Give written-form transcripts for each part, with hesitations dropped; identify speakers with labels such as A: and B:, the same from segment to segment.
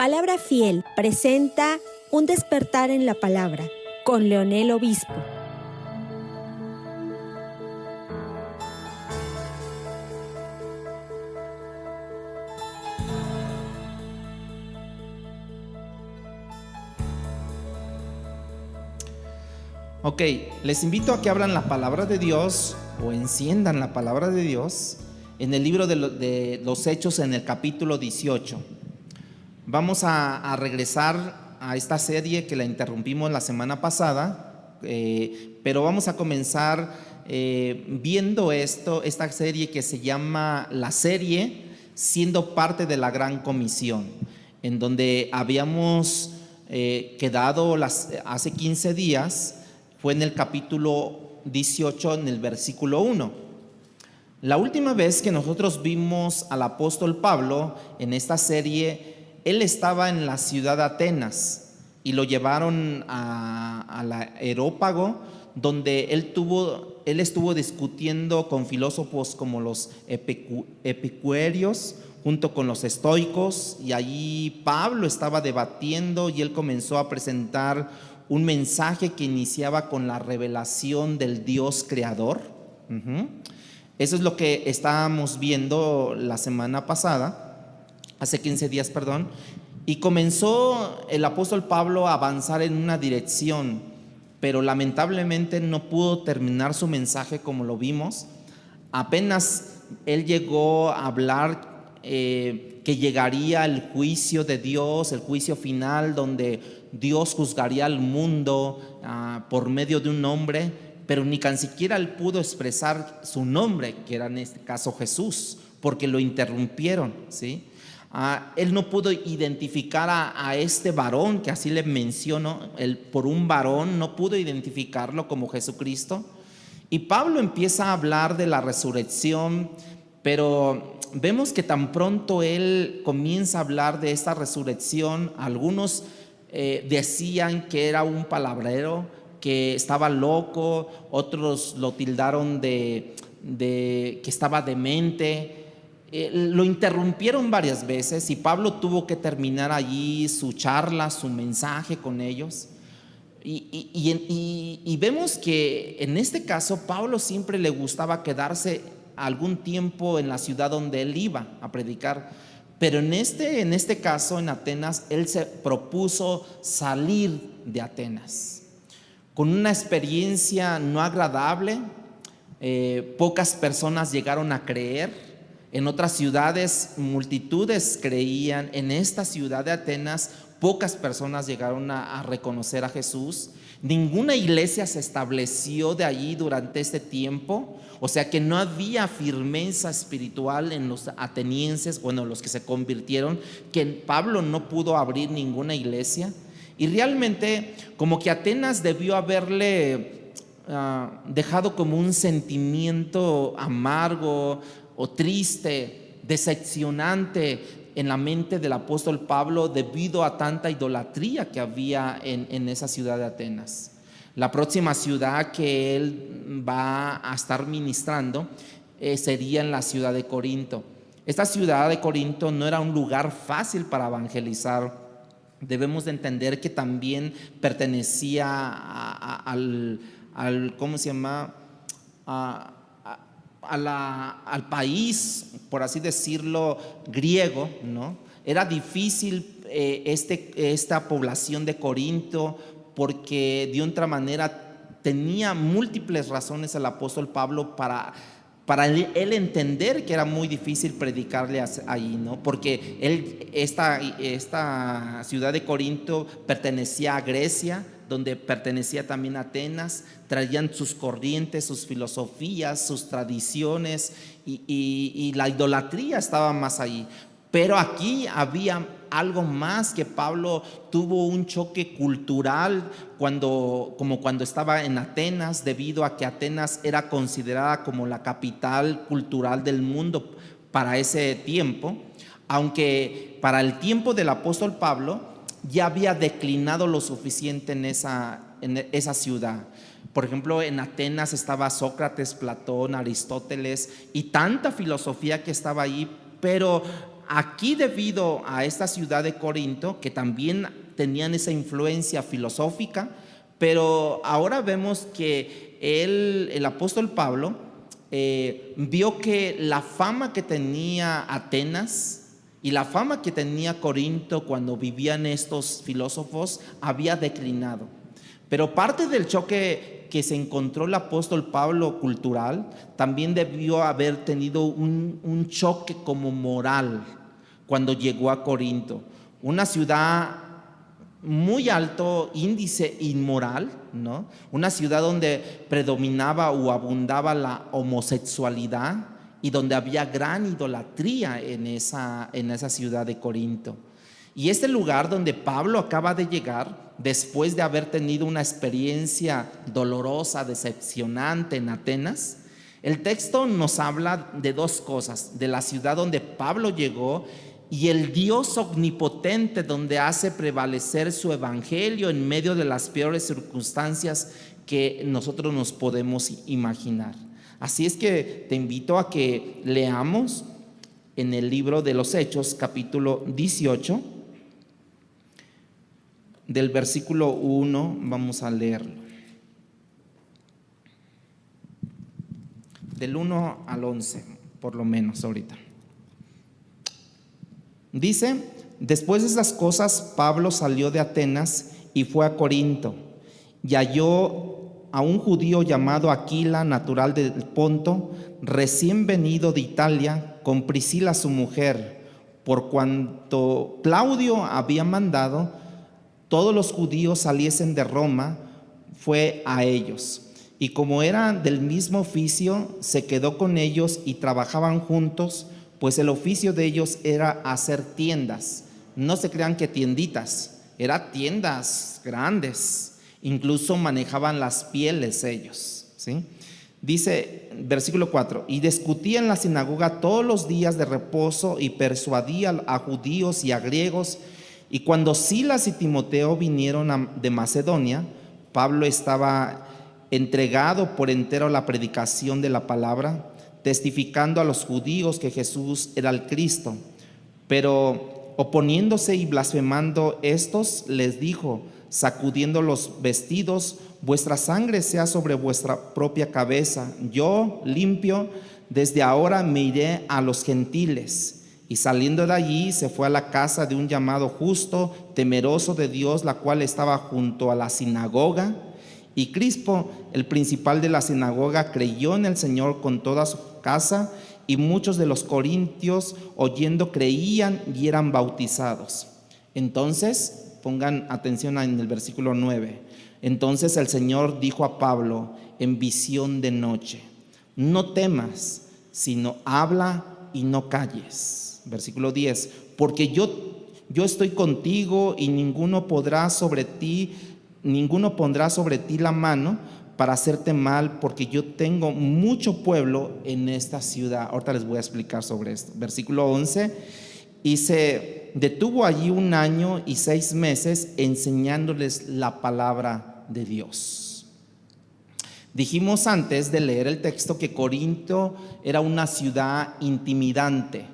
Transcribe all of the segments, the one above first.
A: Palabra Fiel presenta Un despertar en la palabra con Leonel Obispo.
B: Ok, les invito a que abran la palabra de Dios o enciendan la palabra de Dios en el libro de los Hechos, en el capítulo 18. Vamos a regresar a esta serie que la interrumpimos la semana pasada, pero vamos a comenzar viendo esta serie que se llama La Serie, siendo parte de la Gran Comisión, en donde habíamos quedado hace 15 días. Fue en el capítulo 18, en el versículo 1. La última vez que nosotros vimos al apóstol Pablo en esta serie, él estaba en la ciudad de Atenas y lo llevaron al Areópago, donde él estuvo discutiendo con filósofos como los epicureos, junto con los estoicos, y allí Pablo estaba debatiendo y él comenzó a presentar un mensaje que iniciaba con la revelación del Dios creador. Eso es lo que estábamos viendo la semana pasada, hace 15 días, perdón, y comenzó el apóstol Pablo a avanzar en una dirección, pero lamentablemente no pudo terminar su mensaje como lo vimos. Apenas él llegó a hablar que llegaría el juicio de Dios, el juicio final, donde Dios juzgaría al mundo por medio de un hombre, pero ni tan siquiera él pudo expresar su nombre, que era en este caso Jesús, porque lo interrumpieron, ¿sí? Él no pudo identificar a este varón, que así le menciono, por un varón, no pudo identificarlo como Jesucristo. Y Pablo empieza a hablar de la resurrección, pero vemos que tan pronto él comienza a hablar de esta resurrección, algunos decían que era un palabrero, que estaba loco, otros lo tildaron de que estaba demente. Lo interrumpieron varias veces y Pablo tuvo que terminar allí su charla, su mensaje con ellos. Y vemos que en este caso Pablo siempre le gustaba quedarse algún tiempo en la ciudad donde él iba a predicar, pero en este caso en Atenas él se propuso salir de Atenas con una experiencia no agradable. Pocas personas llegaron a creer. En otras ciudades multitudes creían. En esta ciudad de Atenas pocas personas llegaron a reconocer a Jesús. Ninguna iglesia se estableció de allí durante este tiempo, o sea que no había firmeza espiritual en los atenienses, bueno, los que se convirtieron, que Pablo no pudo abrir ninguna iglesia. Y realmente como que Atenas debió haberle dejado como un sentimiento amargo o triste, decepcionante en la mente del apóstol Pablo debido a tanta idolatría que había en esa ciudad de Atenas. La próxima ciudad que él va a estar ministrando sería en la ciudad de Corinto. Esta ciudad de Corinto no era un lugar fácil para evangelizar. Debemos de entender que también pertenecía al ¿cómo se llama? Al país, por así decirlo, griego, ¿no? Era difícil esta población de Corinto, porque de otra manera tenía múltiples razones el apóstol Pablo para él entender que era muy difícil predicarle ahí, ¿no? Porque esta ciudad de Corinto pertenecía a Grecia, donde pertenecía también a Atenas. Traían sus corrientes, sus filosofías, sus tradiciones, y la idolatría estaba más ahí. Pero aquí había algo más, que Pablo tuvo un choque cultural como cuando estaba en Atenas, debido a que Atenas era considerada como la capital cultural del mundo para ese tiempo, aunque para el tiempo del apóstol Pablo ya había declinado lo suficiente en esa ciudad. Por ejemplo, en Atenas estaba Sócrates, Platón, Aristóteles y tanta filosofía que estaba ahí, pero aquí, debido a esta ciudad de Corinto, que también tenían esa influencia filosófica, pero ahora vemos que el apóstol Pablo vio que la fama que tenía Atenas y la fama que tenía Corinto cuando vivían estos filósofos había declinado. Pero parte del choque que se encontró el apóstol Pablo cultural también debió haber tenido un choque como moral cuando llegó a Corinto, una ciudad muy alto índice inmoral, ¿no? Una ciudad donde predominaba o abundaba la homosexualidad y donde había gran idolatría en esa ciudad de Corinto. Y este lugar donde Pablo acaba de llegar, después de haber tenido una experiencia dolorosa, decepcionante en Atenas, el texto nos habla de dos cosas: de la ciudad donde Pablo llegó y el Dios omnipotente donde hace prevalecer su evangelio en medio de las peores circunstancias que nosotros nos podemos imaginar. Así es que te invito a que leamos en el libro de los Hechos, capítulo 18, del versículo 1, vamos a leerlo. Del 1 al 11, por lo menos ahorita. Dice: después de esas cosas, Pablo salió de Atenas y fue a Corinto, y halló a un judío llamado Aquila, natural del Ponto, recién venido de Italia, con Priscila su mujer. Por cuanto Claudio había mandado todos los judíos saliesen de Roma, fue a ellos. Y como eran del mismo oficio, se quedó con ellos y trabajaban juntos, pues el oficio de ellos era hacer tiendas. No se crean que tienditas, eran tiendas grandes. Incluso manejaban las pieles ellos, ¿sí? Dice, versículo 4: y discutía en la sinagoga todos los días de reposo y persuadía a judíos y a griegos. Y cuando Silas y Timoteo vinieron de Macedonia, Pablo estaba entregado por entero a la predicación de la palabra, testificando a los judíos que Jesús era el Cristo. Pero oponiéndose y blasfemando estos, les dijo, sacudiendo los vestidos: vuestra sangre sea sobre vuestra propia cabeza. Yo, limpio, desde ahora me iré a los gentiles. Y saliendo de allí, se fue a la casa de un llamado Justo, temeroso de Dios, la cual estaba junto a la sinagoga. Y Crispo, el principal de la sinagoga, creyó en el Señor con toda su casa, y muchos de los corintios, oyendo, creían y eran bautizados. Entonces, pongan atención en el versículo 9. Entonces el Señor dijo a Pablo en visión de noche: no temas, sino habla y no calles. Versículo 10: porque yo estoy contigo, y ninguno pondrá sobre ti la mano para hacerte mal, porque yo tengo mucho pueblo en esta ciudad. Ahorita les voy a explicar sobre esto. Versículo 11: y se detuvo allí 1 año y 6 meses enseñándoles la palabra de Dios. Dijimos antes de leer el texto que Corinto era una ciudad intimidante.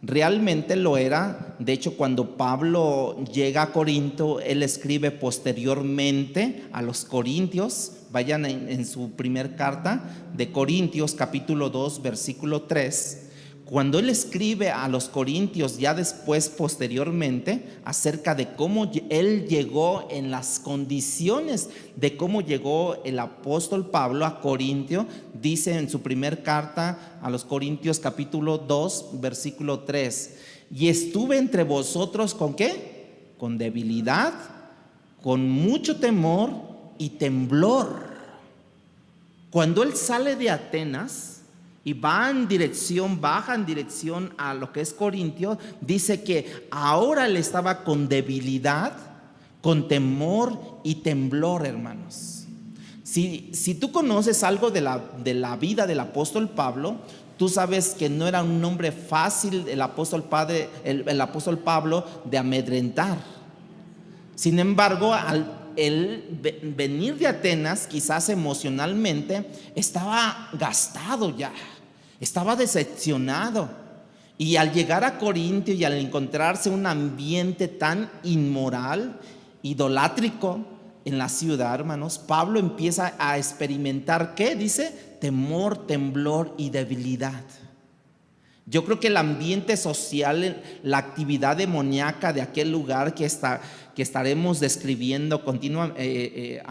B: Realmente lo era. De hecho, cuando Pablo llega a Corinto, él escribe posteriormente a los corintios. Vayan en su primer carta de Corintios, capítulo 2, versículo 3. Cuando él escribe a los corintios, ya después, posteriormente, acerca de cómo él llegó, en las condiciones de cómo llegó el apóstol Pablo a Corintio, dice en su primer carta a los Corintios, capítulo 2, versículo 3: y estuve entre vosotros ¿con qué? Con debilidad, con mucho temor y temblor. Cuando él sale de Atenas y baja en dirección a lo que es Corintio, dice que ahora él estaba con debilidad, con temor y temblor, hermanos. Si tú conoces algo de la vida del apóstol Pablo, tú sabes que no era un hombre fácil el apóstol Pablo de amedrentar. Sin embargo, al el venir de Atenas, quizás emocionalmente estaba gastado ya, estaba decepcionado, Y al llegar a Corintio y al encontrarse un ambiente tan inmoral, idolátrico en la ciudad, hermanos, Pablo empieza a experimentar, ¿qué? Dice, temor, temblor y debilidad. Yo creo que el ambiente social, la actividad demoníaca de aquel lugar que estaremos describiendo continuamente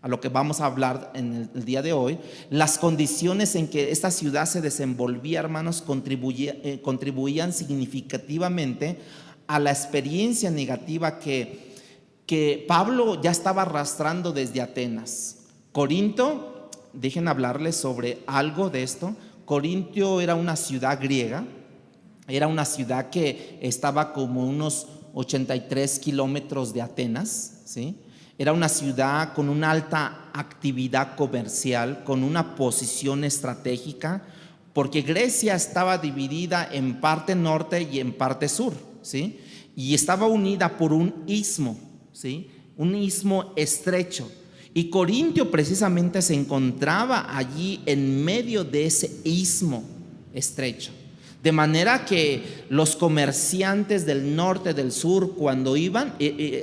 B: a lo que vamos a hablar en el día de hoy, las condiciones en que esta ciudad se desenvolvía, hermanos, contribuían significativamente a la experiencia negativa que Pablo ya estaba arrastrando desde Atenas. Corinto, dejen hablarles sobre algo de esto. Corintio era una ciudad griega, era una ciudad que estaba como unos 83 kilómetros de Atenas, ¿sí? Era una ciudad con una alta actividad comercial, con una posición estratégica, porque Grecia estaba dividida en parte norte y en parte sur, ¿sí? Y estaba unida por un istmo, ¿sí? Un istmo estrecho. Y Corintio precisamente se encontraba allí en medio de ese istmo estrecho. De manera que los comerciantes del norte, del sur, cuando iban,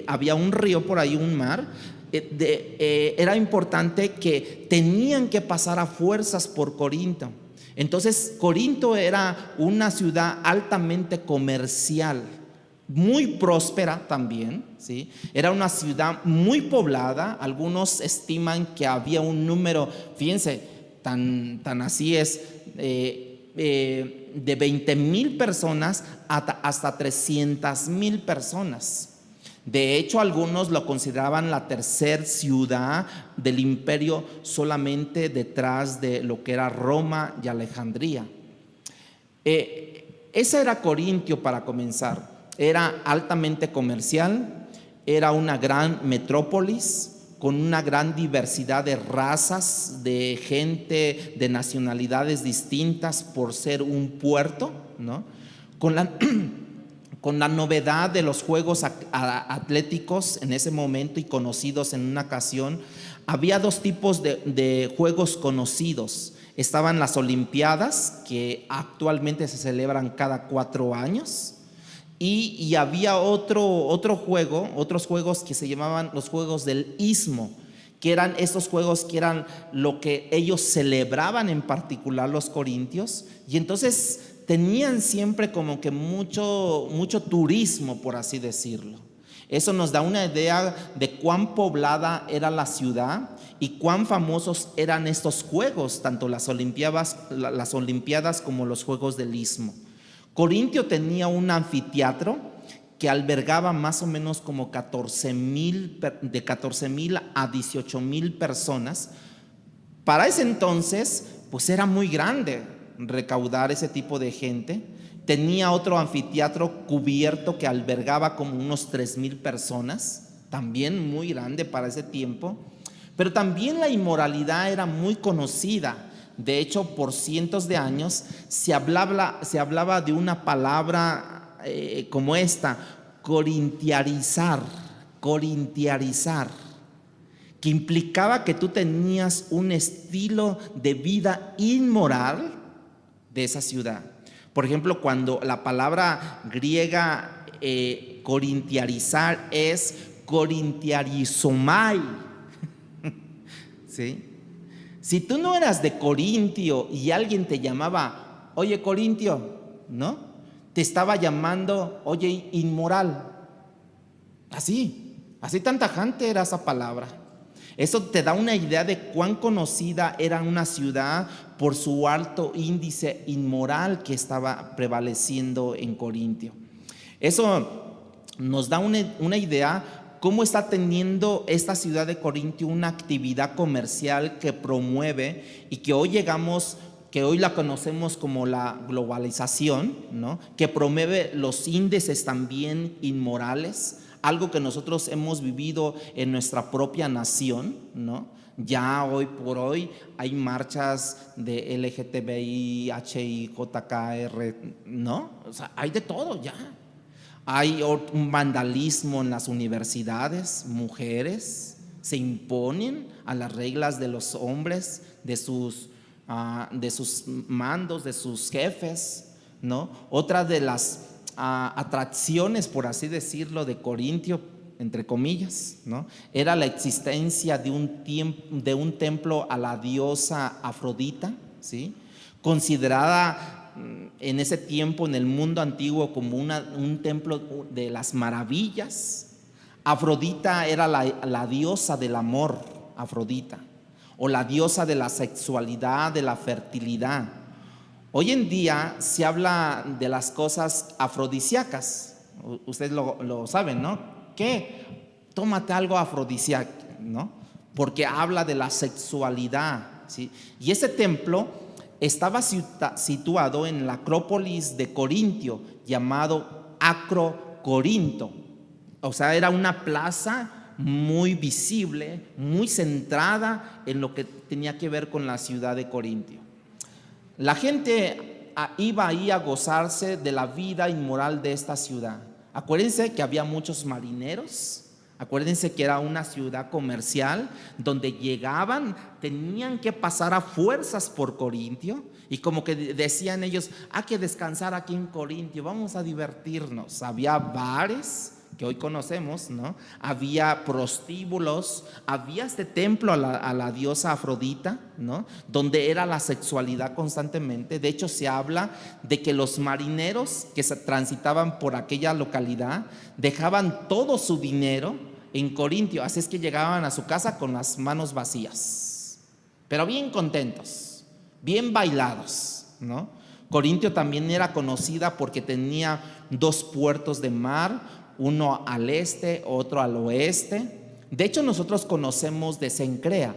B: había un río por ahí, un mar, era importante que tenían que pasar a fuerzas por Corinto. Entonces, Corinto era una ciudad altamente comercial, muy próspera también, ¿sí? Era una ciudad muy poblada. Algunos estiman que había un número, fíjense, tan así es, de 20,000 personas hasta 300,000 personas. De hecho, algunos lo consideraban la tercera ciudad del imperio, solamente detrás de lo que era Roma y Alejandría. Esa era Corintio para comenzar. Era altamente comercial, era una gran metrópolis con una gran diversidad de razas, de gente, de nacionalidades distintas por ser un puerto, ¿no? Con la novedad de los juegos atléticos en ese momento y conocidos en una ocasión, había dos tipos de juegos conocidos. Estaban las Olimpiadas, que actualmente se celebran cada 4 años. Y había otros juegos que se llamaban los Juegos del Istmo, que eran estos juegos que eran lo que ellos celebraban en particular los corintios, y entonces tenían siempre como que mucho turismo, por así decirlo. Eso nos da una idea de cuán poblada era la ciudad y cuán famosos eran estos juegos, tanto las Olimpiadas como los Juegos del Istmo. Corintio tenía un anfiteatro que albergaba más o menos como de 14,000 a 18,000 personas. Para ese entonces, pues era muy grande recaudar ese tipo de gente. Tenía otro anfiteatro cubierto que albergaba como unos 3,000 personas, también muy grande para ese tiempo. Pero también la inmoralidad era muy conocida. De hecho, por cientos de años se hablaba de una palabra como esta, corintiarizar, que implicaba que tú tenías un estilo de vida inmoral de esa ciudad. Por ejemplo, cuando la palabra griega corintiarizar es corintiarizomai, ¿sí? Si tú no eras de Corintio y alguien te llamaba, oye Corintio, ¿no? Te estaba llamando, oye inmoral. Así tan tajante era esa palabra. Eso te da una idea de cuán conocida era una ciudad por su alto índice inmoral que estaba prevaleciendo en Corintio. Eso nos da una idea cómo está teniendo esta ciudad de Corintio una actividad comercial que promueve y que hoy la conocemos como la globalización, ¿no? Que promueve los índices también inmorales, algo que nosotros hemos vivido en nuestra propia nación, ¿no? Ya hoy por hoy hay marchas de LGTBI, HIJKR, ¿no? O sea, hay de todo ya. Hay un vandalismo en las universidades, mujeres se imponen a las reglas de los hombres, de sus de sus mandos, de sus jefes, ¿no? Otra de las atracciones, por así decirlo, de Corintio, entre comillas, ¿no? Era la existencia de un templo a la diosa Afrodita, ¿sí? Considerada en ese tiempo en el mundo antiguo como un templo de las maravillas. Afrodita era la diosa del amor, Afrodita, o la diosa de la sexualidad, de la fertilidad. Hoy en día se habla de las cosas afrodisíacas. Ustedes lo saben, ¿no? ¿Qué? Tómate algo afrodisíaco, ¿no? Porque habla de la sexualidad, ¿sí? Y ese templo estaba situado en la Acrópolis de Corintio, llamado Acro Corinto. O sea, era una plaza muy visible, muy centrada en lo que tenía que ver con la ciudad de Corintio. La gente iba ahí a gozarse de la vida inmoral de esta ciudad. Acuérdense que había muchos marineros. Acuérdense que era una ciudad comercial donde llegaban, tenían que pasar a fuerzas por Corintio, y como que decían ellos, hay que descansar aquí en Corintio, vamos a divertirnos. Había bares que hoy conocemos, ¿no? Había prostíbulos, había este templo a la diosa Afrodita, ¿no? Donde era la sexualidad constantemente. De hecho, se habla de que los marineros que se transitaban por aquella localidad dejaban todo su dinero en Corintio, así es que llegaban a su casa con las manos vacías, pero bien contentos, bien bailados, ¿no? Corintio también era conocida porque tenía 2 puertos de mar, uno al este, otro al oeste. De hecho, nosotros conocemos de Cencrea.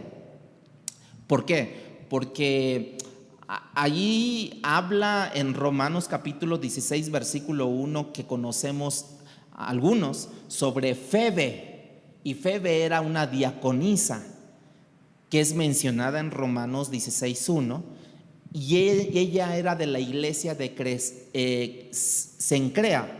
B: ¿Por qué? Porque allí habla en Romanos capítulo 16, versículo 1, que conocemos algunos, sobre Febe. Y Febe era una diaconisa que es mencionada en Romanos 16:1, y ella era de la iglesia de Cencrea.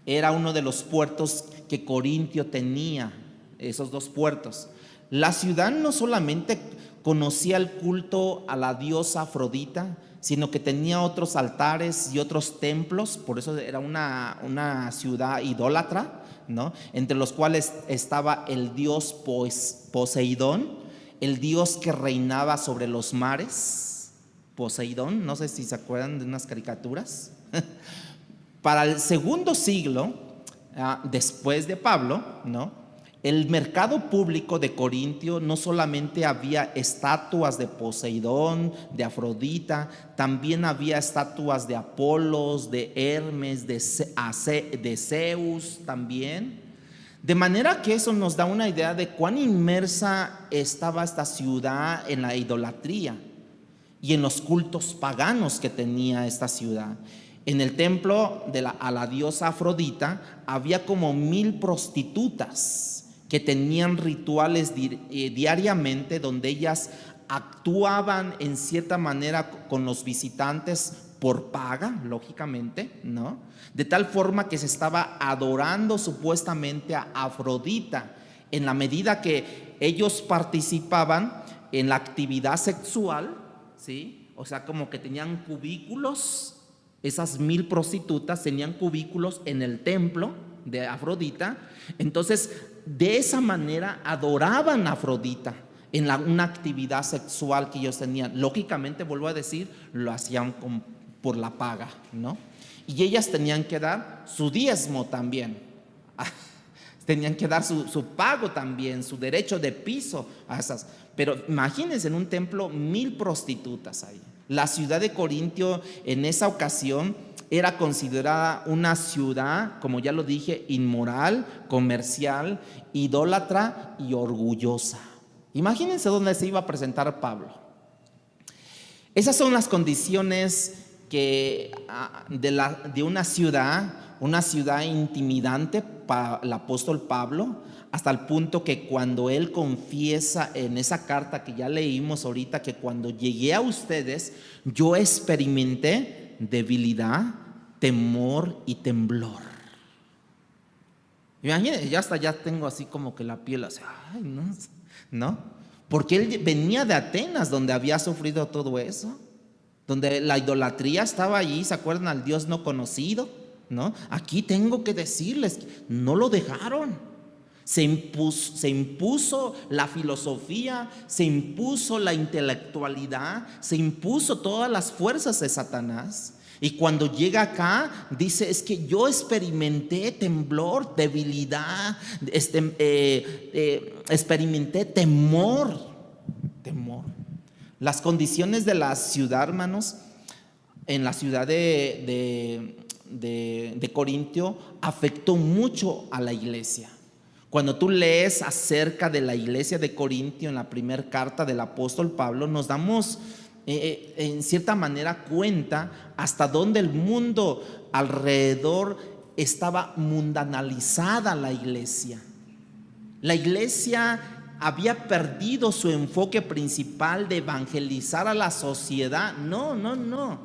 B: Era uno de los puertos que Corintio tenía, esos 2 puertos. La ciudad no solamente conocía el culto a la diosa Afrodita, sino que tenía otros altares y otros templos. Por eso era una ciudad idólatra, ¿no? Entre los cuales estaba el dios Poseidón, el dios que reinaba sobre los mares. Poseidón, no sé si se acuerdan de unas caricaturas. Para el segundo siglo, después de Pablo, ¿no? El mercado público de Corintio no solamente había estatuas de Poseidón, de Afrodita, también había estatuas de Apolos, de Hermes, de Zeus también. De manera que eso nos da una idea de cuán inmersa estaba esta ciudad en la idolatría y en los cultos paganos que tenía esta ciudad. En el templo a la diosa Afrodita había como 1000 prostitutas que tenían rituales diariamente, donde ellas actuaban en cierta manera con los visitantes por paga, lógicamente, ¿no? De tal forma que se estaba adorando supuestamente a Afrodita, en la medida que ellos participaban en la actividad sexual, ¿sí? O sea, como que tenían cubículos. Esas 1000 prostitutas tenían cubículos en el templo de Afrodita. Entonces, de esa manera adoraban a Afrodita en una actividad sexual que ellos tenían. Lógicamente, vuelvo a decir, lo hacían por la paga, ¿no? Y ellas tenían que dar su diezmo también. Tenían que dar su pago también, su derecho de piso a esas. Pero imagínense, en un templo 1000 prostitutas ahí. La ciudad de Corintio en esa ocasión era considerada una ciudad, como ya lo dije, inmoral, comercial, idólatra y orgullosa. Imagínense dónde se iba a presentar Pablo. Esas son las condiciones de una ciudad intimidante para el apóstol Pablo, hasta el punto que cuando él confiesa en esa carta que ya leímos ahorita, que cuando llegué a ustedes yo experimenté debilidad, temor y temblor. Imagínense, ya tengo así como que la piel así, ay, no. porque él venía de Atenas, donde había sufrido todo eso, donde la idolatría estaba allí. ¿Se acuerdan al Dios no conocido? ¿No? Aquí tengo que decirles, no lo dejaron. Se impuso la filosofía, se impuso la intelectualidad, se impuso todas las fuerzas de Satanás. Y cuando llega acá, dice, es que yo experimenté temblor, debilidad, experimenté temor. Las condiciones de la ciudad, hermanos, en la ciudad de Corintio, afectó mucho a la iglesia. Cuando tú lees acerca de la iglesia de Corintio en la primera carta del apóstol Pablo, nos damos en cierta manera cuenta hasta dónde el mundo alrededor estaba mundanalizada la iglesia. La iglesia había perdido su enfoque principal de evangelizar a la sociedad. No.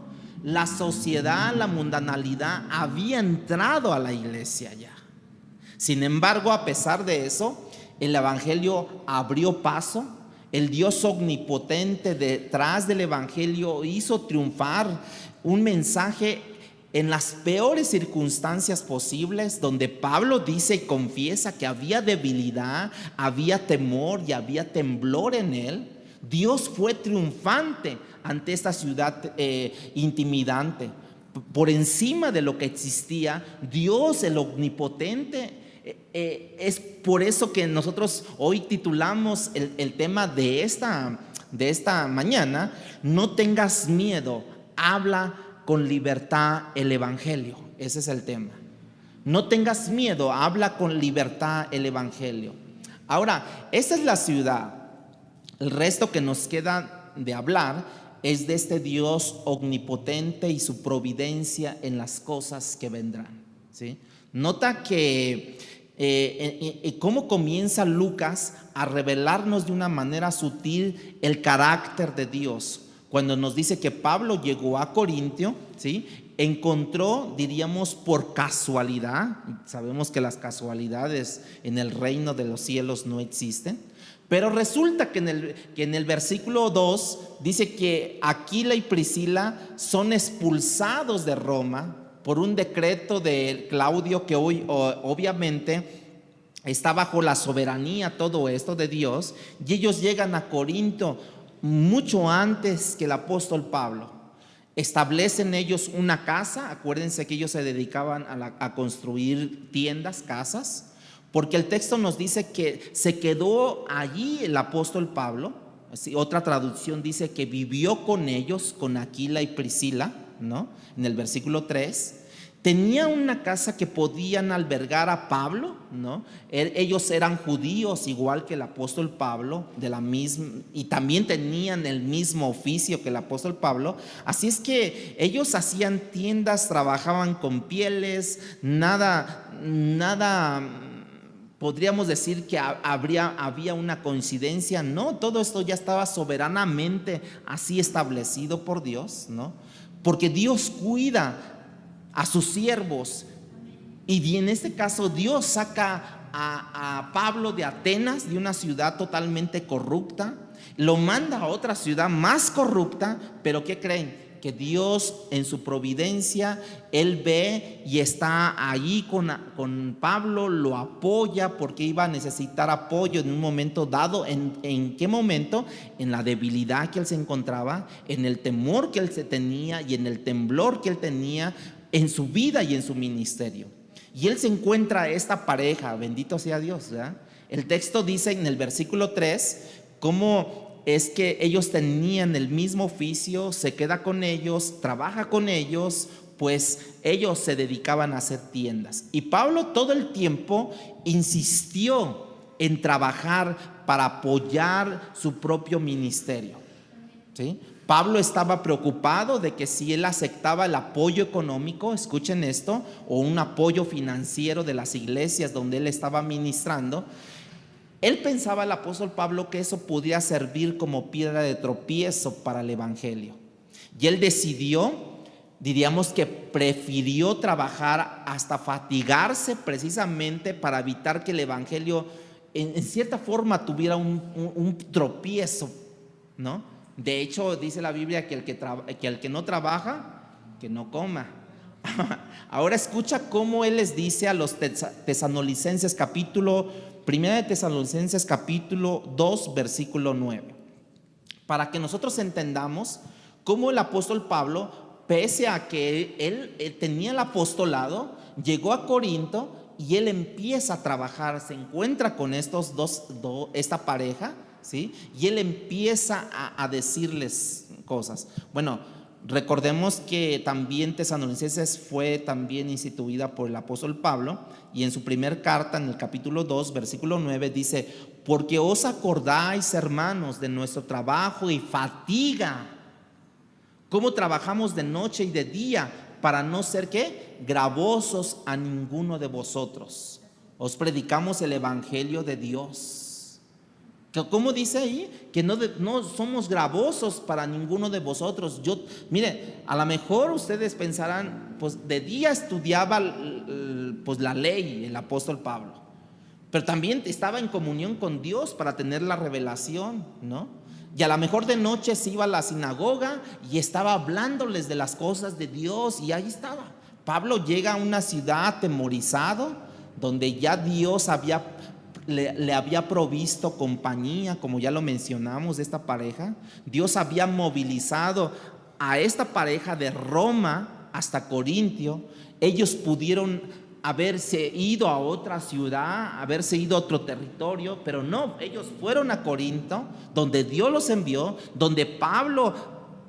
B: La sociedad, la mundanalidad había entrado a la iglesia ya. Sin embargo, a pesar de eso, el evangelio abrió paso. El Dios omnipotente detrás del evangelio hizo triunfar un mensaje en las peores circunstancias posibles, donde Pablo dice y confiesa que había debilidad, había temor y había temblor en él. Dios fue triunfante ante esta ciudad intimidante. Por encima de lo que existía, Dios, el omnipotente, es por eso que nosotros hoy titulamos el tema de esta mañana: no tengas miedo, habla con libertad el evangelio. Ese es el tema. No tengas miedo, habla con libertad el evangelio. Ahora, esta es la ciudad. El resto que nos queda de hablar es de este Dios omnipotente y su providencia en las cosas que vendrán, ¿sí? Nota que cómo comienza Lucas a revelarnos de una manera sutil el carácter de Dios. Cuando nos dice que Pablo llegó a Corintio, ¿sí?, encontró, diríamos, por casualidad. Sabemos que las casualidades en el reino de los cielos no existen. Pero resulta que en el versículo 2 dice que Aquila y Priscila son expulsados de Roma por un decreto de Claudio, que hoy obviamente está bajo la soberanía todo esto de Dios, y ellos llegan a Corinto mucho antes que el apóstol Pablo. Establecen ellos una casa. Acuérdense que ellos se dedicaban a construir tiendas, casas, porque el texto nos dice que se quedó allí el apóstol Pablo. Otra traducción dice que vivió con ellos, con Aquila y Priscila, ¿no? En el versículo 3. Tenía una casa que podían albergar a Pablo, ¿no? Ellos eran judíos igual que el apóstol Pablo, y también tenían el mismo oficio que el apóstol Pablo. Así es que ellos hacían tiendas, trabajaban con pieles. Nada podríamos decir que había una coincidencia. No, todo esto ya estaba soberanamente así establecido por Dios, ¿no? Porque Dios cuida a sus siervos, y en este caso Dios saca a Pablo de Atenas, de una ciudad totalmente corrupta, lo manda a otra ciudad más corrupta. Pero ¿qué creen? Que Dios en su providencia, Él ve y está allí con Pablo, lo apoya, porque iba a necesitar apoyo en un momento dado. ¿En qué momento? En la debilidad que él se encontraba, en el temor que él se tenía y en el temblor que él tenía en su vida y en su ministerio. Y él se encuentra esta pareja, bendito sea Dios, ¿verdad? El texto dice en el versículo 3 cómo es que ellos tenían el mismo oficio, se queda con ellos, trabaja con ellos, pues ellos se dedicaban a hacer tiendas. Y Pablo todo el tiempo insistió en trabajar para apoyar su propio ministerio, ¿sí? Pablo estaba preocupado de que si él aceptaba el apoyo económico, escuchen esto, o un apoyo financiero de las iglesias donde él estaba ministrando, él pensaba, el apóstol Pablo, que eso podía servir como piedra de tropiezo para el evangelio. Y él decidió, diríamos que prefirió trabajar hasta fatigarse, precisamente para evitar que el evangelio en cierta forma tuviera un tropiezo, ¿no? De hecho, dice la Biblia que el que no trabaja, que no coma. Ahora escucha cómo él les dice a los tesalonicenses, primera de Tesalonicenses capítulo 2, versículo 9, para que nosotros entendamos cómo el apóstol Pablo, pese a que él tenía el apostolado, llegó a Corinto y él empieza a trabajar, se encuentra con esta pareja, ¿sí? Y él empieza a decirles cosas. Bueno, recordemos que también Tesalonicenses fue también instituida por el apóstol Pablo, y en su primer carta, en el capítulo 2, versículo 9, dice: porque os acordáis, hermanos, de nuestro trabajo y fatiga, cómo trabajamos de noche y de día, para no ser ¿qué? Gravosos a ninguno de vosotros. Os predicamos el evangelio de Dios. ¿Cómo dice ahí? Que no somos gravosos para ninguno de vosotros. Mire, a lo mejor ustedes pensarán, pues de día estudiaba pues la ley, el apóstol Pablo, pero también estaba en comunión con Dios para tener la revelación, ¿no? Y a lo mejor de noche se iba a la sinagoga y estaba hablándoles de las cosas de Dios, y ahí estaba. Pablo llega a una ciudad atemorizado, donde ya Dios le había provisto compañía, como ya lo mencionamos, de esta pareja. Dios había movilizado a esta pareja de Roma hasta Corintio. Ellos pudieron haberse ido a otra ciudad, haberse ido a otro territorio, pero no, ellos fueron a Corinto, donde Dios los envió, donde Pablo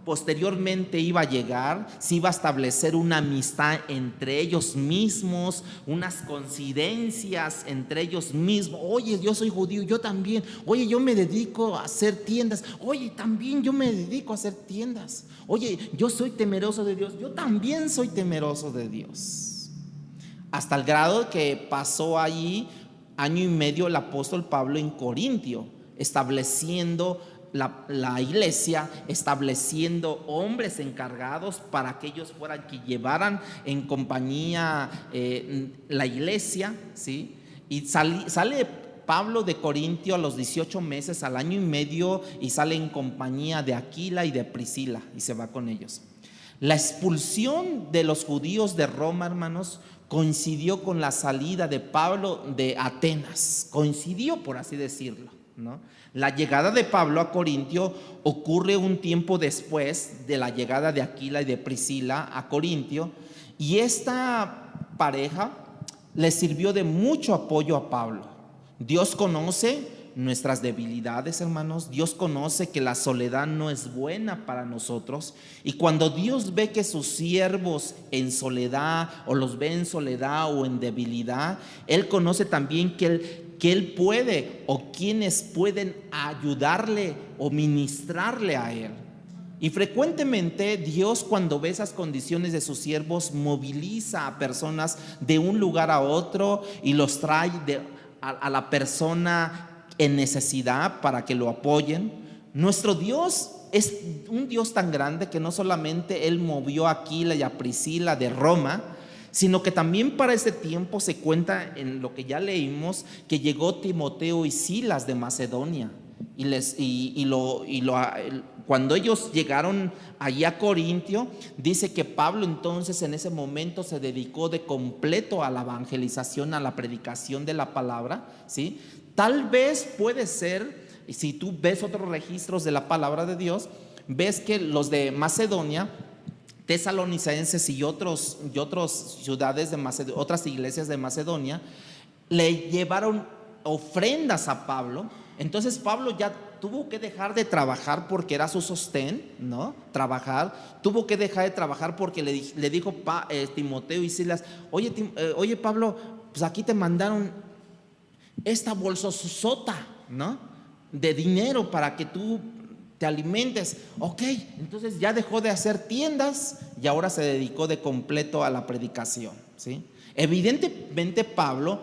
B: posteriormente iba a llegar, se iba a establecer una amistad entre ellos mismos, unas coincidencias entre ellos mismos. Oye, yo soy judío, yo también. Oye, yo me dedico a hacer tiendas. Oye, también yo me dedico a hacer tiendas. Oye, yo soy temeroso de Dios, yo también soy temeroso de Dios. Hasta el grado que pasó allí año y medio el apóstol Pablo en Corintio, estableciendo la iglesia, estableciendo hombres encargados para que ellos fueran, que llevaran en compañía la iglesia, ¿sí? Y sale Pablo de Corintio a los 18 meses, al año y medio, y sale en compañía de Aquila y de Priscila, y se va con ellos. La expulsión de los judíos de Roma, hermanos, coincidió con la salida de Pablo de Atenas, coincidió, por así decirlo, ¿no? La llegada de Pablo a Corintio ocurre un tiempo después de la llegada de Aquila y de Priscila a Corintio, y esta pareja le sirvió de mucho apoyo a Pablo. Dios conoce nuestras debilidades, hermanos. Dios conoce que la soledad no es buena para nosotros, y cuando Dios ve que sus siervos en soledad, o los ve en soledad o en debilidad, Él conoce también que Él puede, o quienes pueden ayudarle o ministrarle a Él. Y frecuentemente Dios, cuando ve esas condiciones de sus siervos, moviliza a personas de un lugar a otro y los trae a la persona en necesidad para que lo apoyen. Nuestro Dios es un Dios tan grande que no solamente Él movió a Aquila y a Priscila de Roma, sino que también para ese tiempo se cuenta en lo que ya leímos, que llegó Timoteo y Silas de Macedonia, cuando ellos llegaron allí a Corintio, dice que Pablo entonces en ese momento se dedicó de completo a la evangelización, a la predicación de la palabra, ¿sí? Tal vez puede ser, si tú ves otros registros de la palabra de Dios, ves que los de Macedonia, tesalonicenses y otras ciudades de Macedonia, otras iglesias de Macedonia, le llevaron ofrendas a Pablo. Entonces Pablo ya tuvo que dejar de trabajar porque era su sostén, ¿no? Tuvo que dejar de trabajar porque le dijo Timoteo y Silas: oye Pablo, pues aquí te mandaron esta bolsota, ¿no? De dinero para que tú te alimentes. Ok, entonces ya dejó de hacer tiendas y ahora se dedicó de completo a la predicación, ¿sí? Evidentemente Pablo,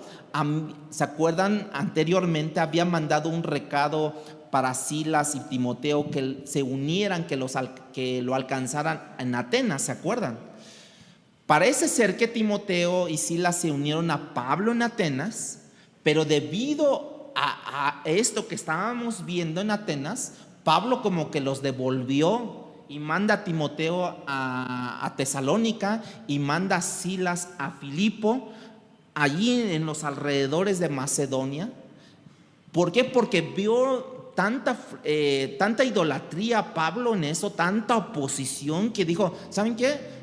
B: ¿se acuerdan? Anteriormente había mandado un recado para Silas y Timoteo que se unieran, que lo alcanzaran en Atenas, ¿se acuerdan? Parece ser que Timoteo y Silas se unieron a Pablo en Atenas, pero debido a esto que estábamos viendo en Atenas, Pablo como que los devolvió y manda a Timoteo a Tesalónica y manda a Silas a Filipo, allí en los alrededores de Macedonia. ¿Por qué? Porque vio tanta idolatría Pablo en eso, tanta oposición, que dijo, ¿saben qué?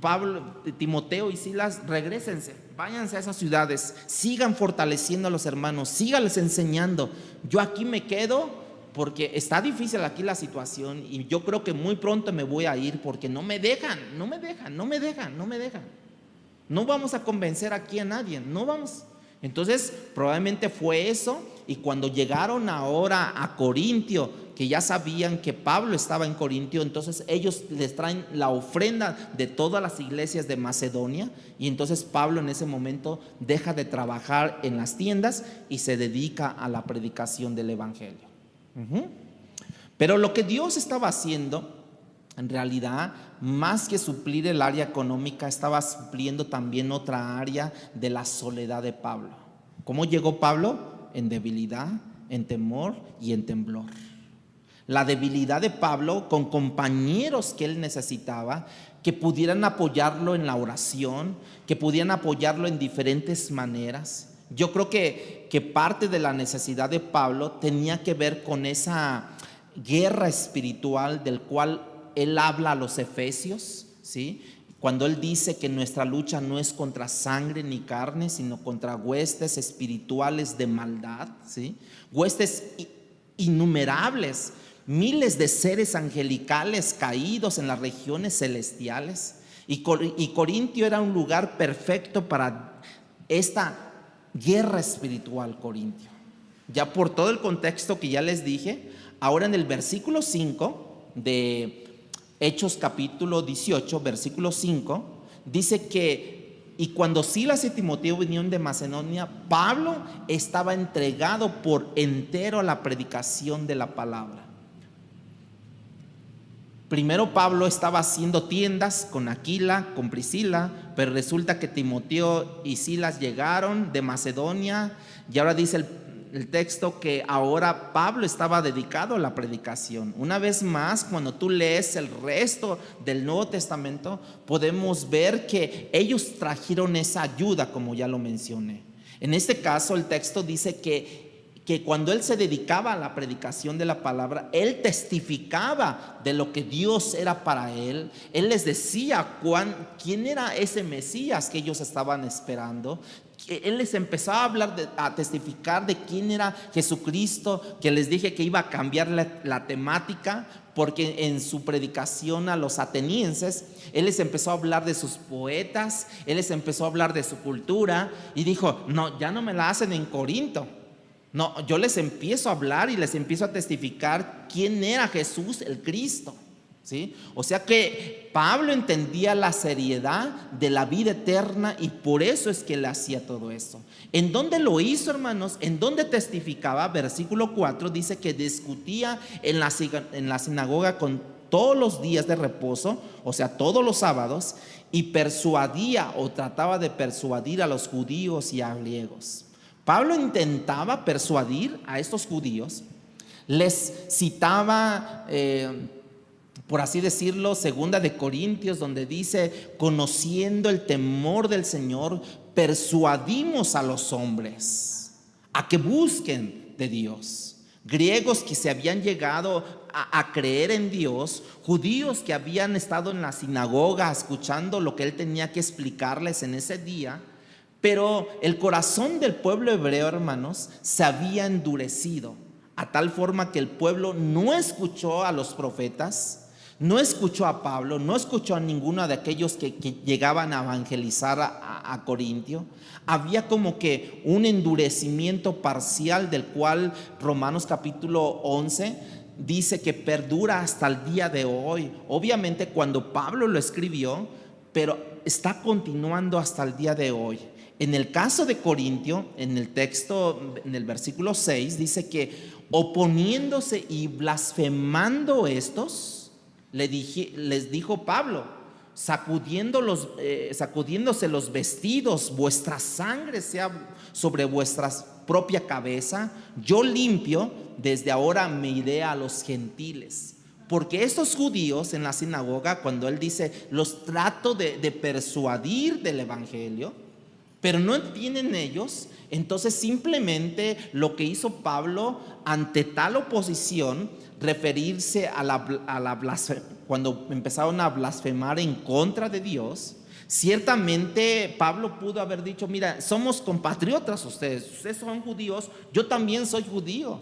B: Pablo, Timoteo y Silas, regrésense, váyanse a esas ciudades, sigan fortaleciendo a los hermanos, síganles enseñando. Yo aquí me quedo porque está difícil aquí la situación y yo creo que muy pronto me voy a ir porque no me dejan. No vamos a convencer aquí a nadie, no vamos. Entonces probablemente fue eso, y cuando llegaron ahora a Corintio, que ya sabían que Pablo estaba en Corintio, entonces ellos les traen la ofrenda de todas las iglesias de Macedonia, y entonces Pablo en ese momento deja de trabajar en las tiendas y se dedica a la predicación del evangelio. Pero lo que Dios estaba haciendo, en realidad, más que suplir el área económica, estaba supliendo también otra área de la soledad de Pablo. ¿Cómo llegó Pablo? En debilidad, en temor y en temblor. La debilidad de Pablo con compañeros que él necesitaba, que pudieran apoyarlo en la oración, que pudieran apoyarlo en diferentes maneras. Yo creo que parte de la necesidad de Pablo tenía que ver con esa guerra espiritual del cual él habla a los efesios, ¿sí? Cuando él dice que nuestra lucha no es contra sangre ni carne, sino contra huestes espirituales de maldad, ¿sí? Huestes innumerables, miles de seres angelicales caídos en las regiones celestiales. Y Corintio era un lugar perfecto para esta guerra espiritual, Corintio. Ya por todo el contexto que ya les dije, ahora en el versículo 5 de Hechos capítulo 18, versículo 5, dice que, y cuando Silas y Timoteo vinieron de Macedonia, Pablo estaba entregado por entero a la predicación de la palabra. Primero Pablo estaba haciendo tiendas con Aquila, con Priscila, pero resulta que Timoteo y Silas llegaron de Macedonia, y ahora dice el texto que ahora Pablo estaba dedicado a la predicación. Una vez más, cuando tú lees el resto del Nuevo Testamento, podemos ver que ellos trajeron esa ayuda, como ya lo mencioné. En este caso, el texto dice que cuando él se dedicaba a la predicación de la palabra, él testificaba de lo que Dios era para él. Él les decía quién era ese Mesías que ellos estaban esperando. Él les empezaba a hablar, a testificar de quién era Jesucristo, que les dije que iba a cambiar la temática, porque en su predicación a los atenienses, él les empezó a hablar de sus poetas, él les empezó a hablar de su cultura, y dijo, no, ya no me la hacen en Corinto. No, yo les empiezo a hablar y les empiezo a testificar quién era Jesús el Cristo, ¿sí? O sea que Pablo entendía la seriedad de la vida eterna, y por eso es que él hacía todo eso. ¿En dónde lo hizo, hermanos? ¿En dónde testificaba? Versículo 4 dice que discutía en la sinagoga con todos los días de reposo, o sea, todos los sábados, y persuadía o trataba de persuadir a los judíos y a griegos. Pablo intentaba persuadir a estos judíos, les citaba, por así decirlo, segunda de Corintios, donde dice, conociendo el temor del Señor, persuadimos a los hombres a que busquen de Dios. Griegos que se habían llegado a creer en Dios, judíos que habían estado en la sinagoga escuchando lo que él tenía que explicarles en ese día. Pero el corazón del pueblo hebreo, hermanos, se había endurecido a tal forma que el pueblo no escuchó a los profetas, no escuchó a Pablo, no escuchó a ninguno de aquellos que llegaban a evangelizar a Corintio. Había como que un endurecimiento parcial, del cual Romanos capítulo 11 dice que perdura hasta el día de hoy. Obviamente cuando Pablo lo escribió, pero está continuando hasta el día de hoy. En el caso de Corintio, en el texto, en el versículo 6, dice que oponiéndose y blasfemando estos, les dijo Pablo, sacudiéndose los vestidos, vuestra sangre sea sobre vuestras propia cabeza, yo limpio, desde ahora me iré a los gentiles. Porque estos judíos en la sinagoga, cuando él dice, los trato de persuadir del evangelio, pero no entienden ellos, entonces simplemente lo que hizo Pablo ante tal oposición, referirse a la blasfemia, cuando empezaron a blasfemar en contra de Dios. Ciertamente Pablo pudo haber dicho, mira, somos compatriotas ustedes son judíos, yo también soy judío.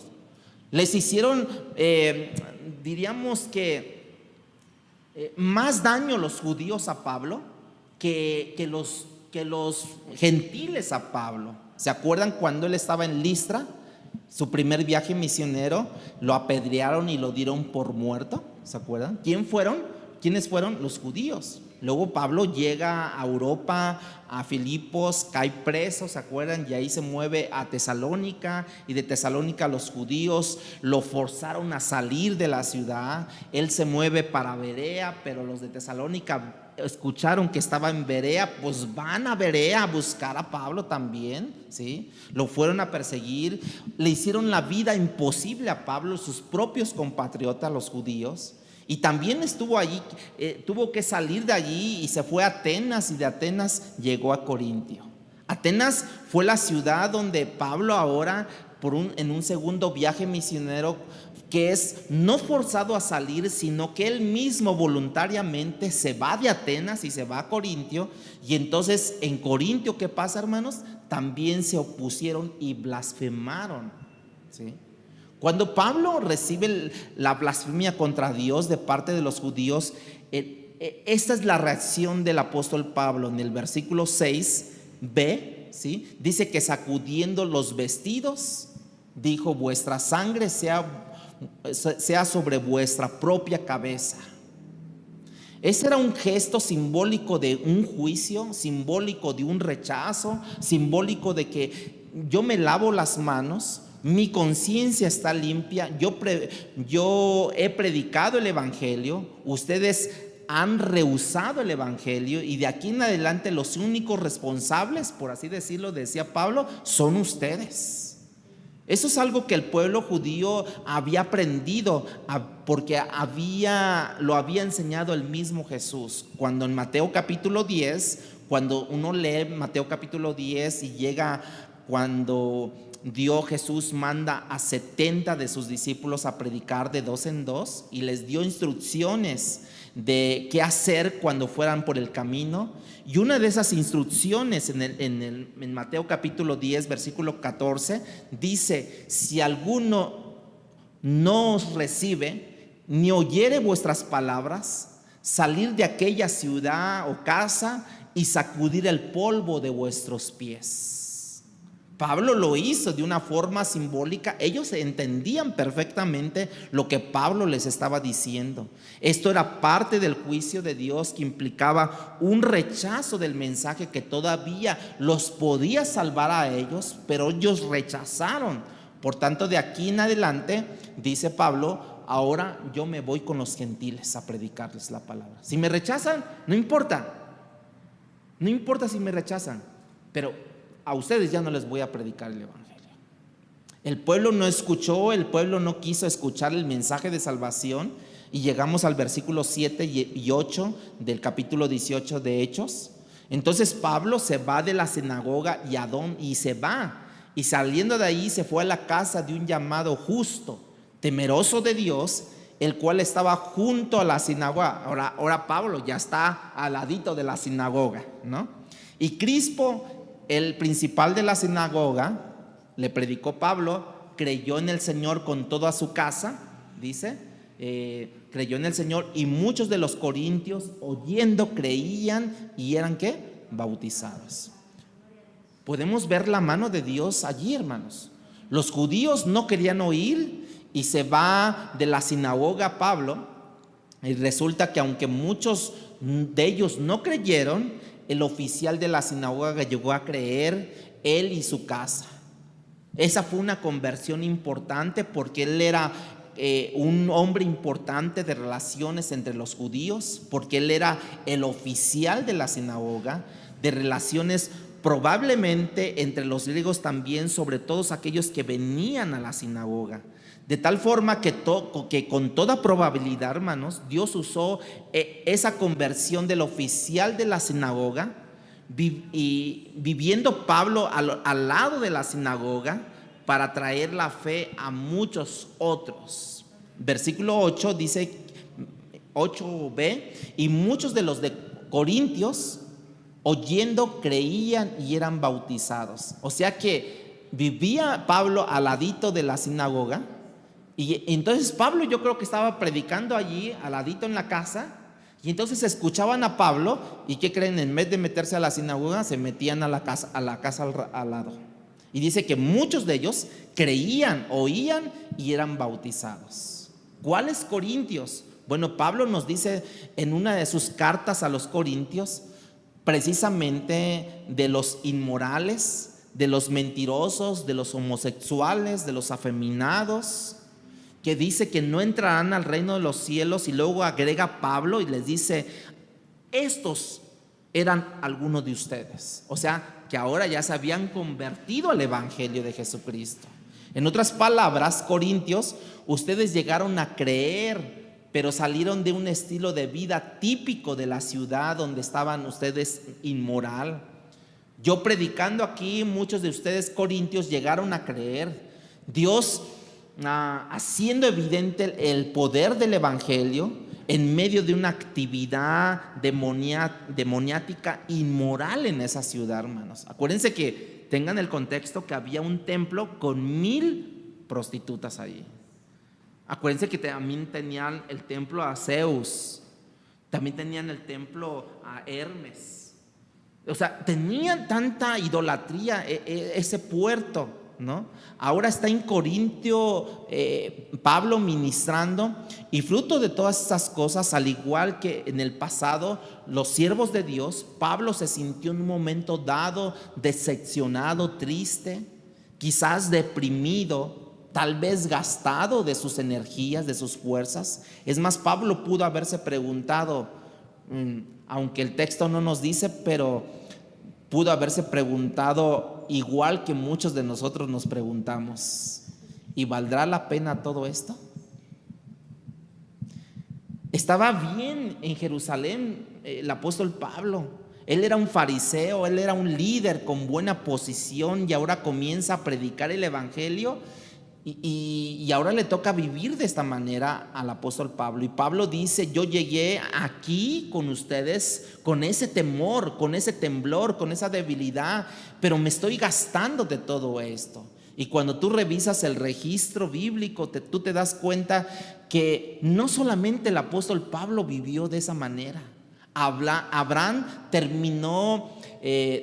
B: Les hicieron, diríamos que más daño los judíos a Pablo que los gentiles a Pablo. ¿Se acuerdan cuando él estaba en Listra? Su primer viaje misionero, lo apedrearon y lo dieron por muerto. ¿Se acuerdan? ¿Quiénes fueron? Los judíos. Luego Pablo llega a Europa, a Filipos, cae preso, ¿se acuerdan? Y ahí se mueve a Tesalónica, y de Tesalónica los judíos lo forzaron a salir de la ciudad. Él se mueve para Berea, pero los de Tesalónica escucharon que estaba en Berea, pues van a Berea a buscar a Pablo también, ¿sí? Lo fueron a perseguir, le hicieron la vida imposible a Pablo, sus propios compatriotas, los judíos. Y también estuvo allí, tuvo que salir de allí y se fue a Atenas, y de Atenas llegó a Corintio. Atenas fue la ciudad donde Pablo ahora, en un segundo viaje misionero, que es no forzado a salir, sino que él mismo voluntariamente se va de Atenas y se va a Corintio. Y entonces en Corintio, ¿qué pasa, hermanos? También se opusieron y blasfemaron, ¿sí? Cuando Pablo recibe la blasfemia contra Dios de parte de los judíos, esta es la reacción del apóstol Pablo. En el versículo 6b, ¿sí? Dice que sacudiendo los vestidos, dijo: vuestra sangre sea sobre vuestra propia cabeza. Ese era un gesto simbólico de un juicio, simbólico de un rechazo, simbólico de que yo me lavo las manos, mi conciencia está limpia, yo he predicado el evangelio, ustedes han rehusado el evangelio, y de aquí en adelante los únicos responsables, por así decirlo, decía Pablo, son ustedes. Eso es algo que el pueblo judío había aprendido, porque lo había enseñado el mismo Jesús. Cuando en Mateo capítulo 10, cuando uno lee Mateo capítulo 10 y llega cuando Jesús manda a 70 de sus discípulos a predicar de 2 en 2, y les dio instrucciones de qué hacer cuando fueran por el camino. Y una de esas instrucciones en Mateo capítulo 10 versículo 14 dice: si alguno no os recibe ni oyere vuestras palabras, salir de aquella ciudad o casa y sacudir el polvo de vuestros pies. Pablo lo hizo de una forma simbólica. Ellos entendían perfectamente lo que Pablo les estaba diciendo. Esto era parte del juicio de Dios, que implicaba un rechazo del mensaje que todavía los podía salvar a ellos, pero ellos rechazaron. Por tanto, de aquí en adelante, dice Pablo, ahora yo me voy con los gentiles a predicarles la palabra. Si me rechazan, no importa si me rechazan, pero a ustedes ya no les voy a predicar el evangelio. El pueblo no escuchó, el pueblo no quiso escuchar el mensaje de salvación, y llegamos al versículo 7 y 8 del capítulo 18 de Hechos. Entonces Pablo se va de la sinagoga y se va, y saliendo de ahí se fue a la casa de un llamado Justo, temeroso de Dios, el cual estaba junto a la sinagoga. Ahora Pablo ya está al ladito de la sinagoga, ¿no? Y Crispo, el principal de la sinagoga, le predicó Pablo, creyó en el Señor con toda su casa, dice, creyó en el Señor, y muchos de los corintios oyendo creían y eran ¿qué? Bautizados. Podemos ver la mano de Dios allí, hermanos. Los judíos no querían oír, y se va de la sinagoga Pablo, y resulta que aunque muchos de ellos no creyeron, el oficial de la sinagoga llegó a creer, él y su casa. Esa fue una conversión importante, porque él era un hombre importante de relaciones entre los judíos, porque él era el oficial de la sinagoga, de relaciones probablemente entre los griegos también, sobre todos aquellos que venían a la sinagoga. De tal forma que con toda probabilidad, hermanos, Dios usó esa conversión del oficial de la sinagoga, y viviendo Pablo al lado de la sinagoga, para traer la fe a muchos otros. Versículo 8 dice, 8b, y muchos de los de Corintios, oyendo, creían y eran bautizados. O sea que vivía Pablo al ladito de la sinagoga, y entonces Pablo, yo creo que estaba predicando allí al ladito en la casa, y entonces escuchaban a Pablo, y ¿qué creen? En vez de meterse a la sinagoga, se metían a la casa al lado. Y dice que muchos de ellos creían, oían y eran bautizados. ¿Cuáles corintios? Bueno, Pablo nos dice en una de sus cartas a los corintios, precisamente de los inmorales, de los mentirosos, de los homosexuales, de los afeminados, que dice que no entrarán al reino de los cielos. Y luego agrega Pablo y les dice, estos eran algunos de ustedes. O sea, que ahora ya se habían convertido al evangelio de Jesucristo. En otras palabras, corintios, ustedes llegaron a creer, pero salieron de un estilo de vida típico de la ciudad donde estaban ustedes inmoral. Yo predicando aquí, muchos de ustedes corintios llegaron a creer. Dios haciendo evidente el poder del evangelio en medio de una actividad demoniática inmoral en esa ciudad, hermanos. Acuérdense que tengan el contexto que había un templo con 1000 prostitutas ahí. Acuérdense que también tenían el templo a Zeus, también tenían el templo a Hermes. O sea, tenían tanta idolatría ese puerto, ¿no? Ahora está en Corintio Pablo ministrando, y fruto de todas estas cosas, al igual que en el pasado los siervos de Dios, Pablo se sintió en un momento dado decepcionado, triste, quizás deprimido, tal vez gastado de sus energías, de sus fuerzas. Es más, Pablo pudo haberse preguntado, aunque el texto no nos dice, pero pudo haberse preguntado igual que muchos de nosotros nos preguntamos, ¿y valdrá la pena todo esto? Estaba bien en Jerusalén el apóstol Pablo. Él era un fariseo, él era un líder con buena posición, y ahora comienza a predicar el evangelio, y ahora le toca vivir de esta manera al apóstol Pablo. Y Pablo dice, yo llegué aquí con ustedes con ese temor, con ese temblor, con esa debilidad, pero me estoy gastando de todo esto. Y cuando tú revisas el registro bíblico, tú te das cuenta que no solamente el apóstol Pablo vivió de esa manera. Abraham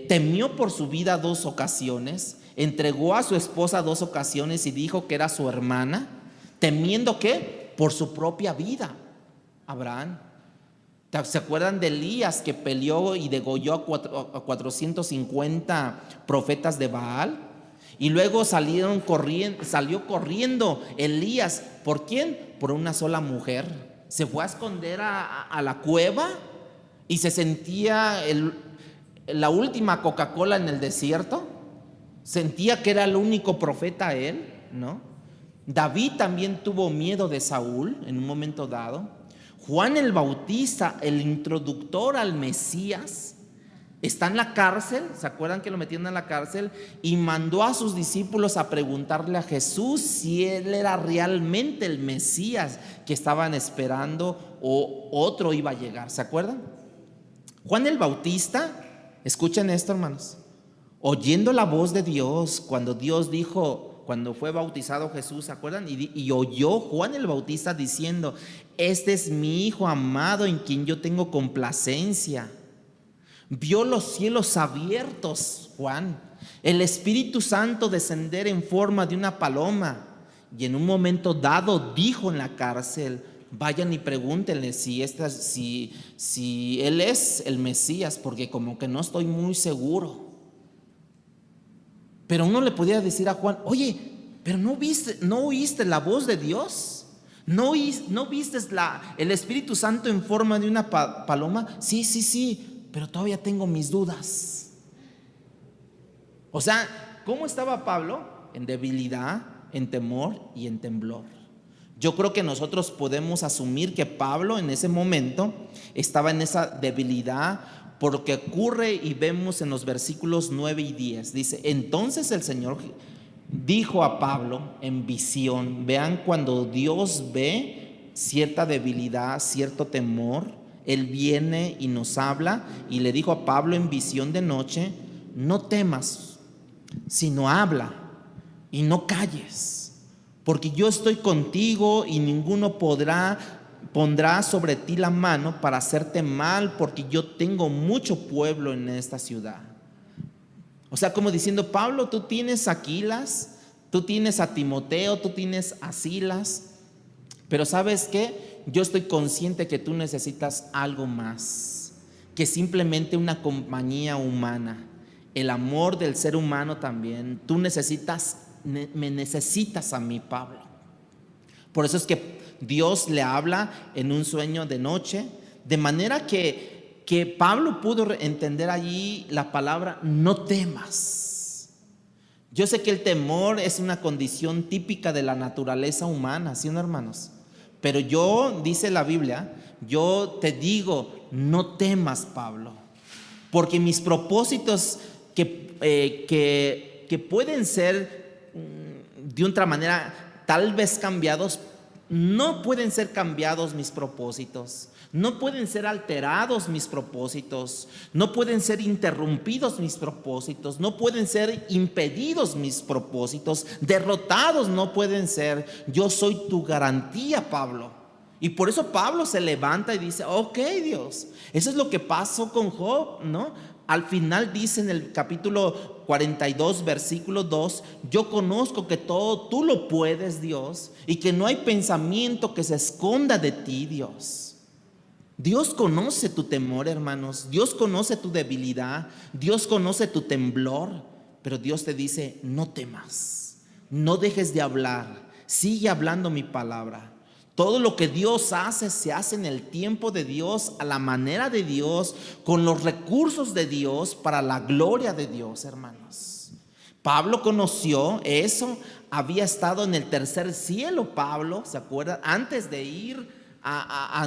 B: temió por su vida 2 ocasiones, entregó a su esposa 2 ocasiones y dijo que era su hermana, temiendo ¿qué? Por su propia vida. Abraham, ¿se acuerdan de Elías, que peleó y degolló a 450 profetas de Baal? Y luego salió corriendo Elías. ¿Por quién? Por una sola mujer. Se fue a esconder a la cueva y se sentía la última Coca-Cola en el desierto. Sentía que era el único profeta él, ¿no? David también tuvo miedo de Saúl en un momento dado. Juan el Bautista, el introductor al Mesías, está en la cárcel. ¿Se acuerdan que lo metieron en la cárcel? Y mandó a sus discípulos a preguntarle a Jesús si él era realmente el Mesías que estaban esperando, o otro iba a llegar. ¿Se acuerdan? Juan el Bautista, escuchen esto, hermanos, oyendo la voz de Dios, cuando Dios dijo, cuando fue bautizado Jesús, ¿se acuerdan? Y oyó Juan el Bautista diciendo, este es mi Hijo amado en quien yo tengo complacencia. Vio los cielos abiertos, Juan, el Espíritu Santo descender en forma de una paloma, y en un momento dado dijo en la cárcel, vayan y pregúntenle si él es el Mesías, porque como que no estoy muy seguro. Pero uno le podía decir a Juan, oye, pero no oíste la voz de Dios, no viste el Espíritu Santo en forma de una paloma. Sí, pero todavía tengo mis dudas. O sea, ¿cómo estaba Pablo? En debilidad, en temor y en temblor. Yo creo que nosotros podemos asumir que Pablo en ese momento estaba en esa debilidad, porque ocurre y vemos en los versículos 9 y 10. Dice: entonces el Señor dijo a Pablo en visión. Vean, cuando Dios ve cierta debilidad, cierto temor, Él viene y nos habla, y le dijo a Pablo en visión de noche: no temas, sino habla y no calles, porque yo estoy contigo y ninguno pondrá sobre ti la mano para hacerte mal, porque yo tengo mucho pueblo en esta ciudad. O sea, como diciendo: Pablo, tú tienes a Aquilas, tú tienes a Timoteo, tú tienes a Silas, pero ¿sabes qué? Yo estoy consciente que tú necesitas algo más que simplemente una compañía humana, el amor del ser humano también. Tú me necesitas a mí, Pablo. Por eso es que Dios le habla en un sueño de noche, de manera que Pablo pudo entender allí la palabra no temas. Yo sé que el temor es una condición típica de la naturaleza humana, ¿sí o no, hermanos? Pero dice la Biblia, yo te digo, no temas, Pablo, porque mis propósitos que pueden ser de otra manera tal vez cambiados, no pueden ser cambiados mis propósitos, no pueden ser alterados mis propósitos, no pueden ser interrumpidos mis propósitos, no pueden ser impedidos mis propósitos, derrotados no pueden ser. Yo soy tu garantía, Pablo. Y por eso Pablo se levanta y dice: ok, Dios. Eso es lo que pasó con Job, ¿no? Al final dice en el capítulo 42, versículo 2: yo conozco que todo tú lo puedes, Dios, y que no hay pensamiento que se esconda de ti, Dios. Dios conoce tu temor, hermanos. Dios conoce tu debilidad. Dios conoce tu temblor. Pero Dios te dice: no temas, no dejes de hablar, sigue hablando mi palabra. Todo lo que Dios hace, se hace en el tiempo de Dios, a la manera de Dios, con los recursos de Dios, para la gloria de Dios, hermanos. Pablo conoció eso. Había estado en el tercer cielo, Pablo, ¿se acuerdan? Antes de ir a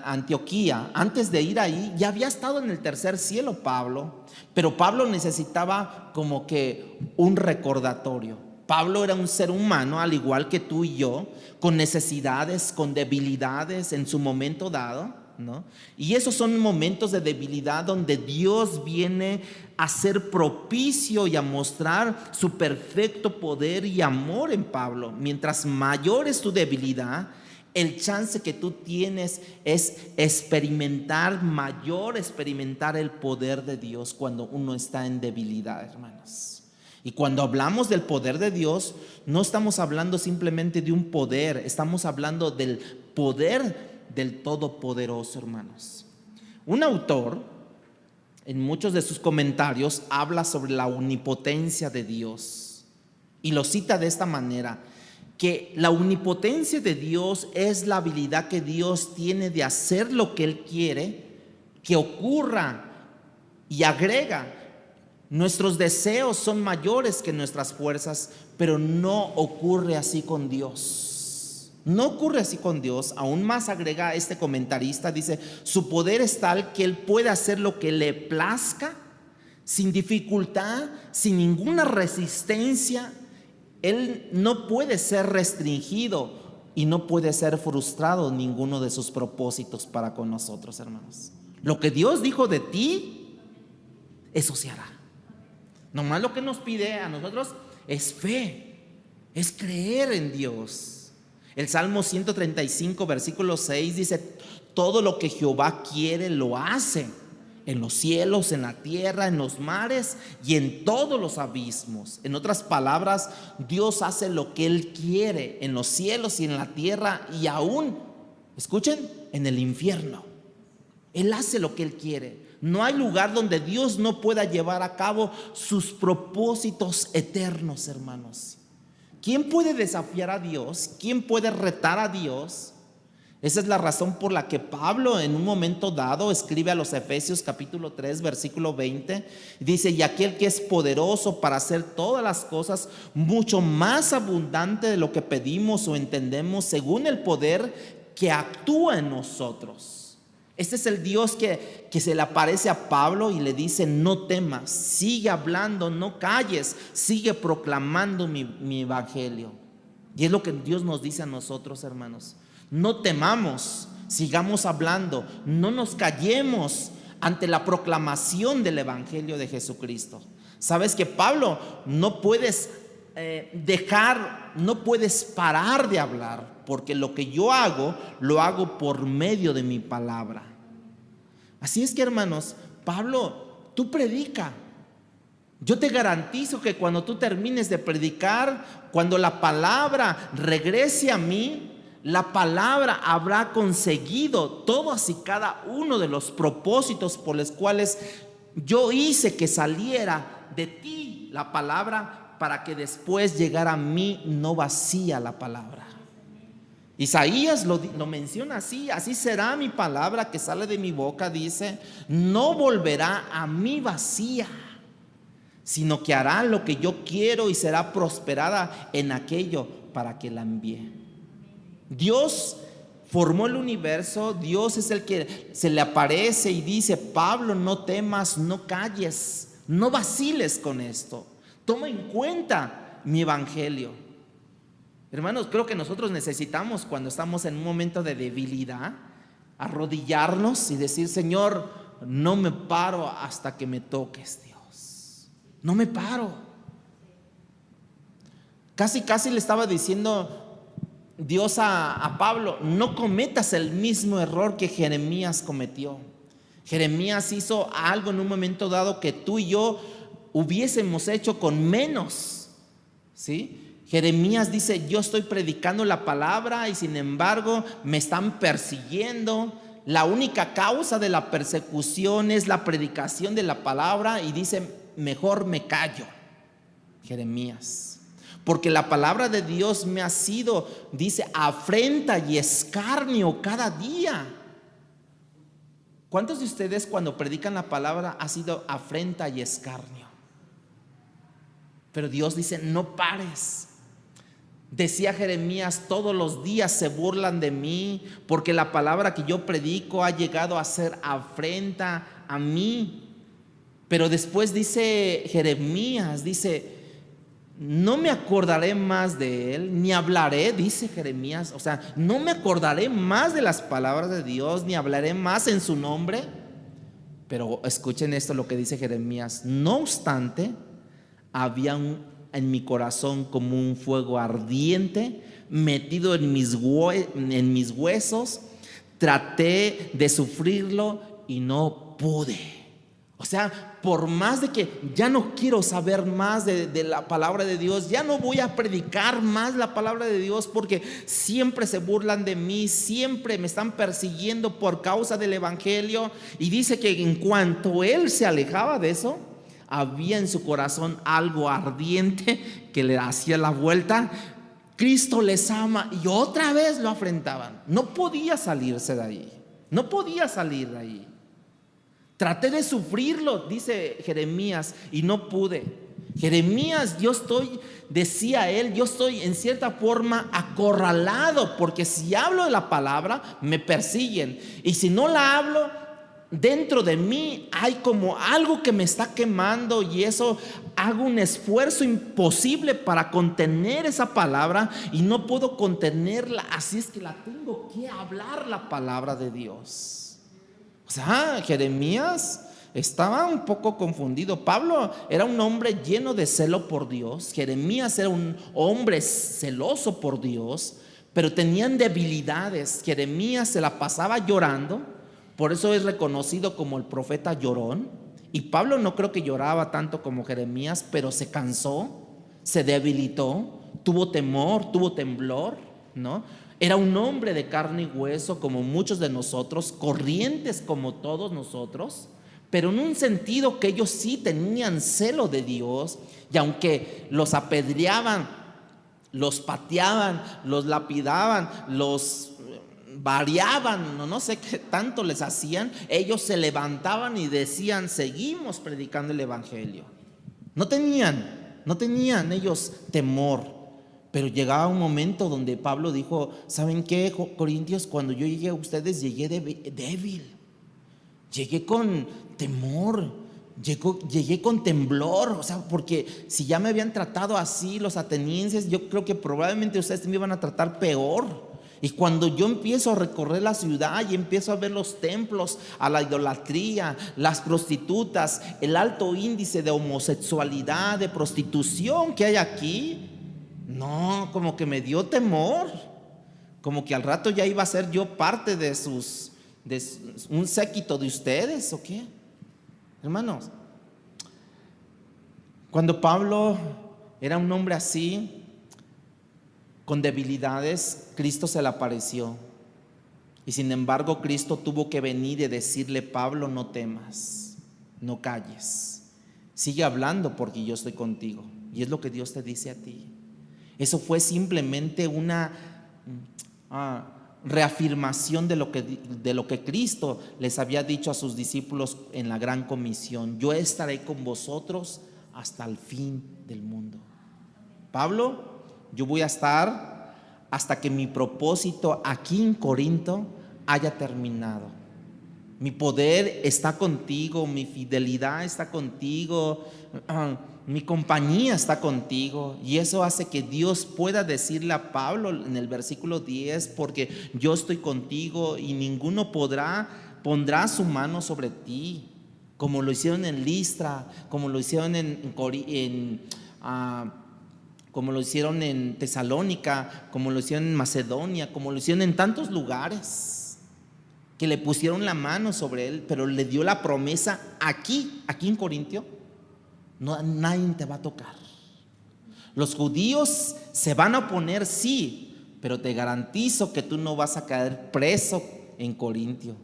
B: Antioquía, antes de ir ahí, ya había estado en el tercer cielo Pablo. Pero Pablo necesitaba como que un recordatorio. Pablo era un ser humano, al igual que tú y yo, con necesidades, con debilidades en su momento dado, ¿no? Y esos son momentos de debilidad donde Dios viene a ser propicio y a mostrar su perfecto poder y amor en Pablo. Mientras mayor es tu debilidad, el chance que tú tienes es experimentar el poder de Dios cuando uno está en debilidad, hermanos. Y cuando hablamos del poder de Dios, no estamos hablando simplemente de un poder, estamos hablando del poder del Todopoderoso, hermanos. Un autor, en muchos de sus comentarios, habla sobre la omnipotencia de Dios y lo cita de esta manera: que la omnipotencia de Dios es la habilidad que Dios tiene de hacer lo que Él quiere que ocurra, y agrega: nuestros deseos son mayores que nuestras fuerzas, pero no ocurre así con Dios. No ocurre así con Dios. Aún más agrega este comentarista, dice: su poder es tal que Él puede hacer lo que le plazca, sin dificultad, sin ninguna resistencia. Él no puede ser restringido y no puede ser frustrado ninguno de sus propósitos para con nosotros, hermanos. Lo que Dios dijo de ti, eso se hará. Nomás lo que nos pide a nosotros es fe, es creer en Dios. El Salmo 135, versículo 6 dice: todo lo que Jehová quiere lo hace, en los cielos, en la tierra, en los mares y en todos los abismos. En otras palabras, Dios hace lo que Él quiere en los cielos y en la tierra, y aún, escuchen, en el infierno. Él hace lo que Él quiere. No hay lugar donde Dios no pueda llevar a cabo sus propósitos eternos, hermanos. ¿Quién puede desafiar a Dios? ¿Quién puede retar a Dios? Esa es la razón por la que Pablo en un momento dado escribe a los Efesios capítulo 3 versículo 20. Dice: y aquel que es poderoso para hacer todas las cosas mucho más abundante de lo que pedimos o entendemos, según el poder que actúa en nosotros. Este es el Dios que se le aparece a Pablo y le dice: no temas, sigue hablando, no calles, sigue proclamando mi evangelio. Y es lo que Dios nos dice a nosotros, hermanos. No temamos, sigamos hablando, no nos callemos ante la proclamación del evangelio de Jesucristo. Sabes que, Pablo, no puedes no puedes parar de hablar, porque lo que yo hago, lo hago por medio de mi palabra. Así es que, hermanos, Pablo, tú predica. Yo te garantizo que cuando tú termines de predicar, cuando la palabra regrese a mí, la palabra habrá conseguido todos y cada uno de los propósitos por los cuales yo hice que saliera de ti la palabra, para que después llegara a mí no vacía la palabra. Isaías lo menciona así: así será mi palabra que sale de mi boca, dice, no volverá a mí vacía, sino que hará lo que yo quiero y será prosperada en aquello para que la envíe. Dios formó el universo, Dios es el que se le aparece y dice: Pablo, no temas, no calles, no vaciles con esto, toma en cuenta mi evangelio. Hermanos, creo que nosotros necesitamos, cuando estamos en un momento de debilidad, arrodillarnos y decir: Señor, no me paro hasta que me toques, Dios, no me paro. Casi le estaba diciendo Dios a Pablo: no cometas el mismo error que Jeremías cometió. Jeremías hizo algo en un momento dado que tú y yo hubiésemos hecho con menos, ¿sí? Jeremías dice: yo estoy predicando la palabra y sin embargo me están persiguiendo. La única causa de la persecución es la predicación de la palabra, y dice: mejor me callo, Jeremías, porque la palabra de Dios me ha sido, dice, afrenta y escarnio cada día. ¿Cuántos de ustedes cuando predican la palabra ha sido afrenta y escarnio? Pero Dios dice: no pares. Decía Jeremías: todos los días se burlan de mí, porque la palabra que yo predico ha llegado a ser afrenta a mí. Pero después dice Jeremías, dice: no me acordaré más de él, ni hablaré, dice Jeremías, o sea, no me acordaré más de las palabras de Dios, ni hablaré más en su nombre. Pero escuchen esto, lo que dice Jeremías: no obstante, había en mi corazón como un fuego ardiente metido en mis huesos. Traté de sufrirlo y no pude. O sea, por más de que ya no quiero saber más de la palabra de Dios, ya no voy a predicar más la palabra de Dios, porque siempre se burlan de mí, siempre me están persiguiendo por causa del evangelio. Y dice que en cuanto él se alejaba de eso, había en su corazón algo ardiente que le hacía la vuelta. Cristo les ama, y otra vez lo afrentaban. No podía salirse de ahí, no podía salir de ahí. Traté de sufrirlo, dice Jeremías, y no pude. Jeremías, decía él, yo estoy en cierta forma acorralado, porque si hablo de la palabra me persiguen, y si no la hablo, dentro de mí hay como algo que me está quemando, y eso hago un esfuerzo imposible para contener esa palabra y no puedo contenerla. Así es que la tengo que hablar, la palabra de Dios. O sea, Jeremías estaba un poco confundido. Pablo era un hombre lleno de celo por Dios. Jeremías era un hombre celoso por Dios, pero tenían debilidades. Jeremías se la pasaba llorando, por eso es reconocido como el profeta llorón. Y Pablo no creo que lloraba tanto como Jeremías, pero se cansó, se debilitó, tuvo temor, tuvo temblor, ¿no? Era un hombre de carne y hueso como muchos de nosotros, corrientes como todos nosotros, pero en un sentido que ellos sí tenían celo de Dios, y aunque los apedreaban, los pateaban, los lapidaban, los variaban, no sé qué tanto les hacían, ellos se levantaban y decían: seguimos predicando el evangelio. No tenían ellos temor. Pero llegaba un momento donde Pablo dijo: ¿saben qué, Corintios? Cuando yo llegué a ustedes, llegué débil, llegué con temor, llegué con temblor. O sea, porque si ya me habían tratado así los atenienses, yo creo que probablemente ustedes me iban a tratar peor. Y cuando yo empiezo a recorrer la ciudad y empiezo a ver los templos, a la idolatría, las prostitutas, el alto índice de homosexualidad, de prostitución que hay aquí, no, como que me dio temor. Como que al rato ya iba a ser yo parte de un séquito de ustedes, ¿o qué? Hermanos, cuando Pablo era un hombre así, con debilidades, Cristo se le apareció. Y sin embargo, Cristo tuvo que venir y decirle: Pablo, no temas, no calles, sigue hablando porque yo estoy contigo. Y es lo que Dios te dice a ti. Eso fue simplemente una reafirmación de lo que Cristo les había dicho a sus discípulos en la gran comisión: yo estaré con vosotros hasta el fin del mundo. Pablo, yo voy a estar hasta que mi propósito aquí en Corinto haya terminado. Mi poder está contigo, mi fidelidad está contigo, mi compañía está contigo. Y eso hace que Dios pueda decirle a Pablo en el versículo 10: porque yo estoy contigo y ninguno pondrá su mano sobre ti, como lo hicieron en Listra, como lo hicieron como lo hicieron en Tesalónica, como lo hicieron en Macedonia, como lo hicieron en tantos lugares, que le pusieron la mano sobre él, pero le dio la promesa aquí en Corintio: no, nadie te va a tocar. Los judíos se van a oponer, sí, pero te garantizo que tú no vas a caer preso en Corintio.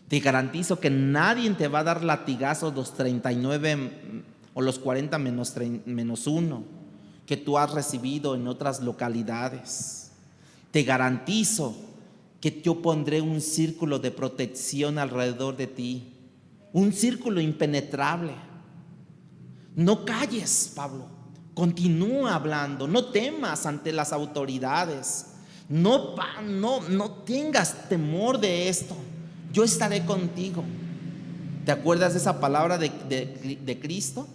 B: Te garantizo que nadie te va a dar latigazos los 39 o los 40 menos 1 que tú has recibido en otras localidades. Te garantizo que yo pondré un círculo de protección alrededor de ti, un círculo impenetrable. No calles, Pablo, continúa hablando, no temas ante las autoridades, no tengas temor de esto, yo estaré contigo. ¿Te acuerdas de esa palabra de Cristo?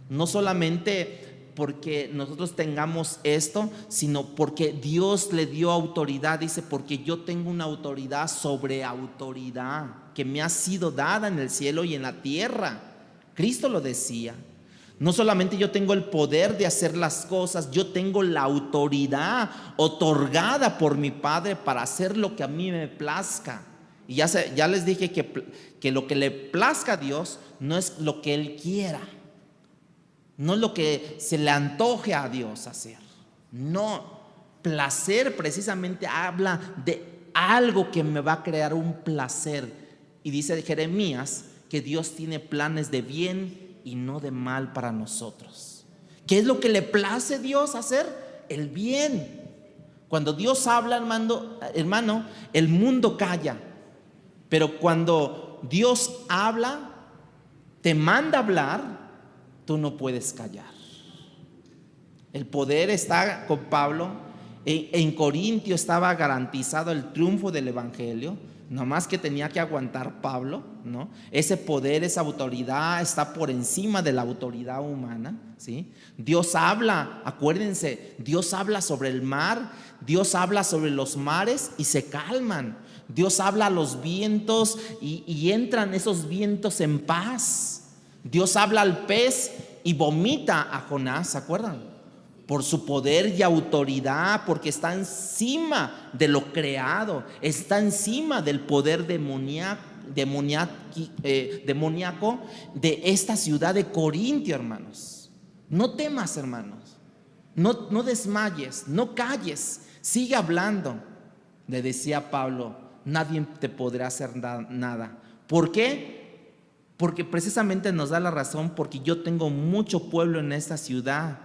B: No solamente porque nosotros tengamos esto, sino porque Dios le dio autoridad. Dice: porque yo tengo una autoridad sobre autoridad que me ha sido dada en el cielo y en la tierra. Cristo lo decía. No solamente yo tengo el poder de hacer las cosas, yo tengo la autoridad otorgada por mi Padre para hacer lo que a mí me plazca. Y ya les dije que lo que le plazca a Dios no es lo que Él quiera, no es lo que se le antoje a Dios hacer. No, placer precisamente habla de algo que me va a crear un placer. Y dice Jeremías que Dios tiene planes de bien y no de mal para nosotros. ¿Qué es lo que le place a Dios hacer? El bien. Cuando Dios habla, hermano, el mundo calla. Pero cuando Dios habla, te manda hablar, tú no puedes callar. El poder está con Pablo. En Corintio estaba garantizado el triunfo del evangelio, nomás que tenía que aguantar Pablo, ¿no? Ese poder, esa autoridad está por encima de la autoridad humana, ¿sí? Dios habla, acuérdense, Dios habla sobre el mar, Dios habla sobre los mares y se calman. Dios habla a los vientos y entran esos vientos en paz. Dios habla al pez y vomita a Jonás, ¿se acuerdan? Por su poder y autoridad, porque está encima de lo creado, está encima del poder demoníaco de esta ciudad de Corintio, hermanos. No temas, hermanos, no desmayes, no calles, sigue hablando. Le decía Pablo: nadie te podrá hacer nada. ¿Por qué? Porque precisamente nos da la razón, porque yo tengo mucho pueblo en esta ciudad.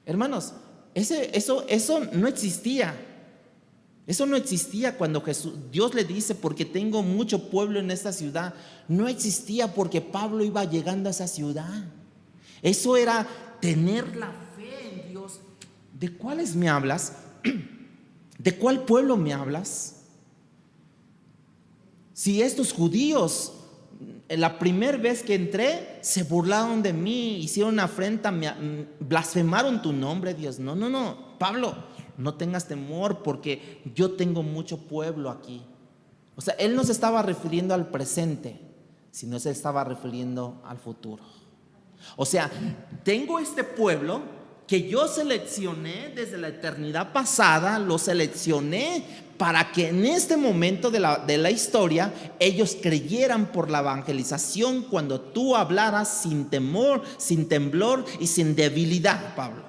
B: Hermanos, eso no existía. Eso no existía cuando Dios le dice, porque tengo mucho pueblo en esta ciudad. No existía porque Pablo iba llegando a esa ciudad. Eso era tener la fe en Dios. ¿De cuáles me hablas? ¿De cuál pueblo me hablas? Si estos judíos, la primera vez que entré, se burlaron de mí, hicieron una afrenta, blasfemaron tu nombre, Dios. No, Pablo, no tengas temor porque yo tengo mucho pueblo aquí. O sea, él no se estaba refiriendo al presente, sino se estaba refiriendo al futuro. O sea, tengo este pueblo que yo seleccioné desde la eternidad pasada, lo seleccioné para que en este momento de la historia ellos creyeran por la evangelización cuando tú hablaras sin temor, sin temblor y sin debilidad, Pablo.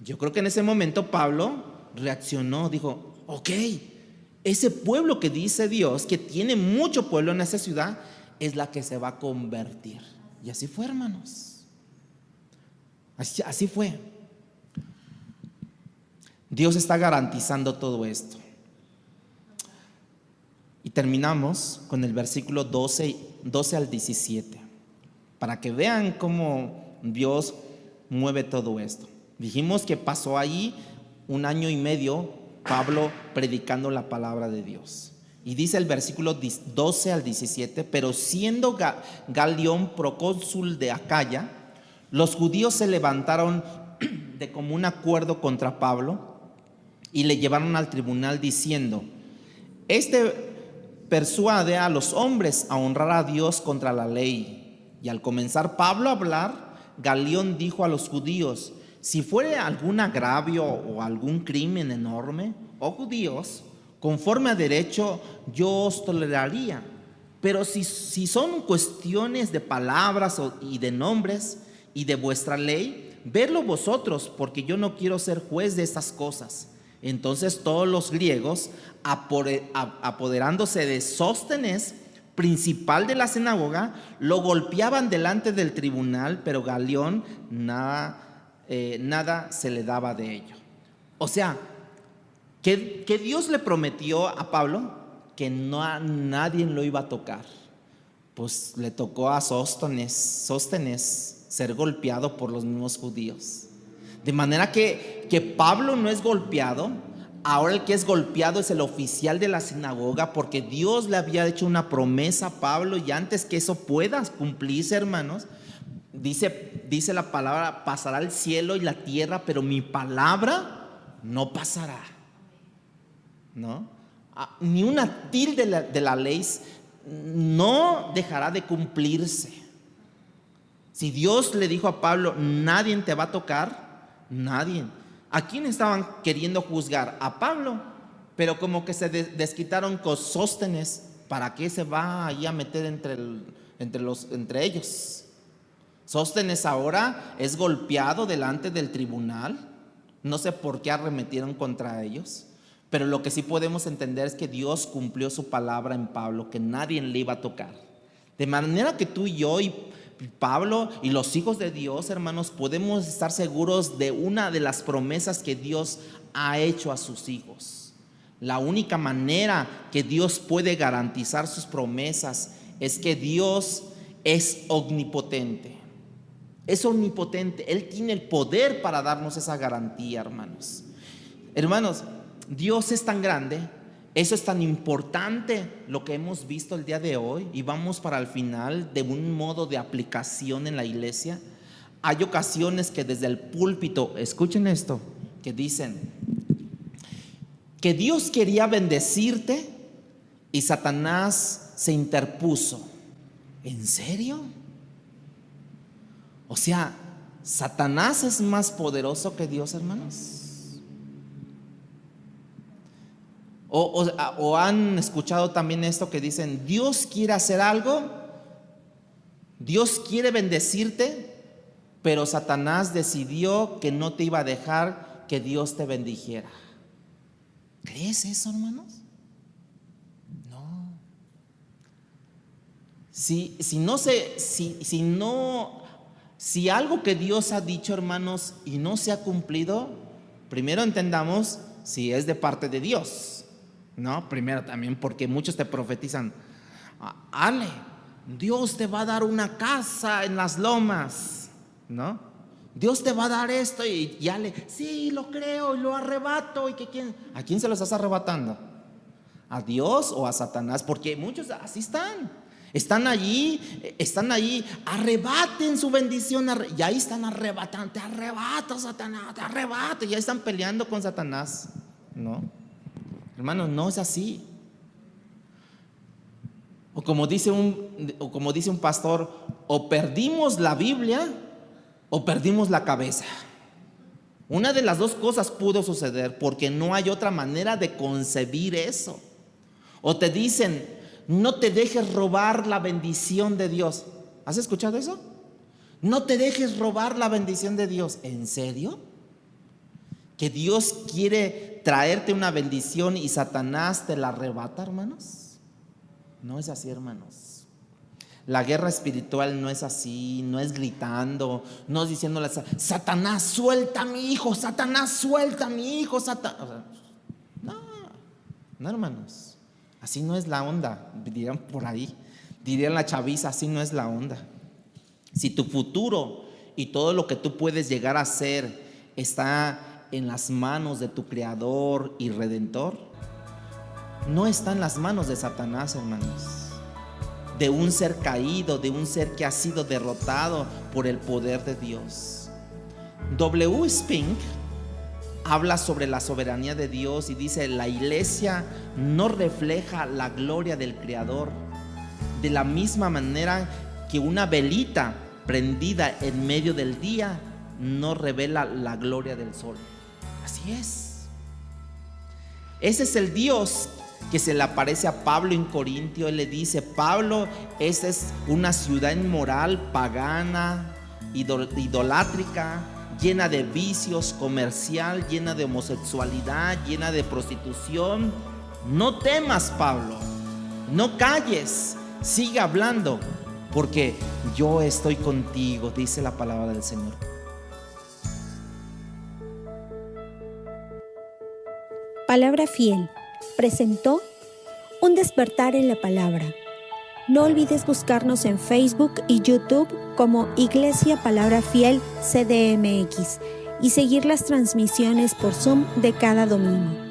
B: Yo creo que en ese momento Pablo reaccionó, dijo, ok, ese pueblo que dice Dios, que tiene mucho pueblo en esa ciudad, es la que se va a convertir. Y así fue, hermanos. Así fue. Dios está garantizando todo esto. Y terminamos con el versículo 12 al 17, para que vean cómo Dios mueve todo esto. Dijimos que pasó ahí 1 año y medio Pablo predicando la palabra de Dios. Y dice el versículo 12 al 17, pero siendo Galión procónsul de Acaya, los judíos se levantaron de común acuerdo contra Pablo y le llevaron al tribunal diciendo, persuade a los hombres a honrar a Dios contra la ley. Y al comenzar Pablo a hablar, Galión dijo a los judíos, si fuere algún agravio o algún crimen enorme, oh judíos, conforme a derecho yo os toleraría, pero si son cuestiones de palabras y de nombres y de vuestra ley, vedlo vosotros, porque yo no quiero ser juez de estas cosas. Entonces todos los griegos, apoderándose de Sóstenes, principal de la sinagoga, lo golpeaban delante del tribunal, pero Galión nada se le daba de ello. O sea, que Dios le prometió a Pablo que nadie lo iba a tocar. Pues le tocó a Sóstenes ser golpeado por los mismos judíos. De manera que Pablo no es golpeado. Ahora el que es golpeado es el oficial de la sinagoga, porque Dios le había hecho una promesa a Pablo, y antes que eso pueda cumplirse, hermanos, dice la palabra, pasará el cielo y la tierra, pero mi palabra no pasará, ¿no? Ni una tilde de la ley no dejará de cumplirse. Si Dios le dijo a Pablo, nadie te va a tocar, nadie. ¿A quién estaban queriendo juzgar? A Pablo, pero como que se desquitaron con Sóstenes. ¿Para qué se va ahí a meter entre ellos? Sóstenes ahora es golpeado delante del tribunal. No sé por qué arremetieron contra ellos, pero lo que sí podemos entender es que Dios cumplió su palabra en Pablo, que nadie le iba a tocar. De manera que tú y yo y Pablo y los hijos de Dios, hermanos, podemos estar seguros de una de las promesas que Dios ha hecho a sus hijos. La única manera que Dios puede garantizar sus promesas es que Dios es omnipotente. Es omnipotente. Él tiene el poder para darnos esa garantía, hermanos. Hermanos, Dios es tan grande. Eso es tan importante lo que hemos visto el día de hoy, y vamos para el final de un modo de aplicación en la iglesia. Hay ocasiones que desde el púlpito, escuchen esto, que dicen que Dios quería bendecirte y Satanás se interpuso. ¿En serio? O sea, ¿Satanás es más poderoso que Dios, hermanos? O han escuchado también esto que dicen, Dios quiere hacer algo, Dios quiere bendecirte, pero Satanás decidió que no te iba a dejar que Dios te bendijera. ¿Crees eso, hermanos? No. Si algo que Dios ha dicho, hermanos, y no se ha cumplido, primero entendamos si es de parte de Dios, ¿no? Primero también porque muchos te profetizan, Ale, Dios te va a dar una casa en las lomas, ¿no? Dios te va a dar esto y ya sí, lo creo y lo arrebato. ¿A quién se lo estás arrebatando? ¿A Dios o a Satanás? Porque muchos así están allí, arrebaten su bendición y ahí están arrebatando, te arrebato Satanás, te arrebato, y ya están peleando con Satanás, ¿no? Hermanos, no es así. O como dice un pastor, o perdimos la Biblia o perdimos la cabeza. Una de las dos cosas pudo suceder, porque no hay otra manera de concebir eso. O te dicen, no te dejes robar la bendición de Dios. ¿Has escuchado eso? No te dejes robar la bendición de Dios. ¿En serio? ¿Que Dios quiere traerte una bendición y Satanás te la arrebata, hermanos? No es así, hermanos. La guerra espiritual no es así, no es gritando, no es diciéndole Satanás, suelta a mi hijo, Satanás, suelta a mi hijo, no, hermanos, así no es la onda, dirían por ahí, dirían la chaviza, así no es la onda. Si tu futuro y todo lo que tú puedes llegar a ser está en las manos de tu Creador y Redentor, no está en las manos de Satanás, hermanos, de un ser caído, de un ser que ha sido derrotado por el poder de Dios. W. Spink habla sobre la soberanía de Dios y dice: la iglesia no refleja la gloria del Creador de la misma manera que una velita prendida en medio del día no revela la gloria del sol. Así es. Ese es el Dios que se le aparece a Pablo en Corintio. Él le dice: Pablo, esa es una ciudad inmoral, pagana, idolátrica, llena de vicios, comercial, llena de homosexualidad, llena de prostitución. No temas, Pablo, no calles, sigue hablando, porque yo estoy contigo, dice la palabra del Señor.
A: Palabra Fiel presentó Un despertar en la palabra. No olvides buscarnos en Facebook y YouTube como Iglesia Palabra Fiel CDMX y seguir las transmisiones por Zoom de cada domingo.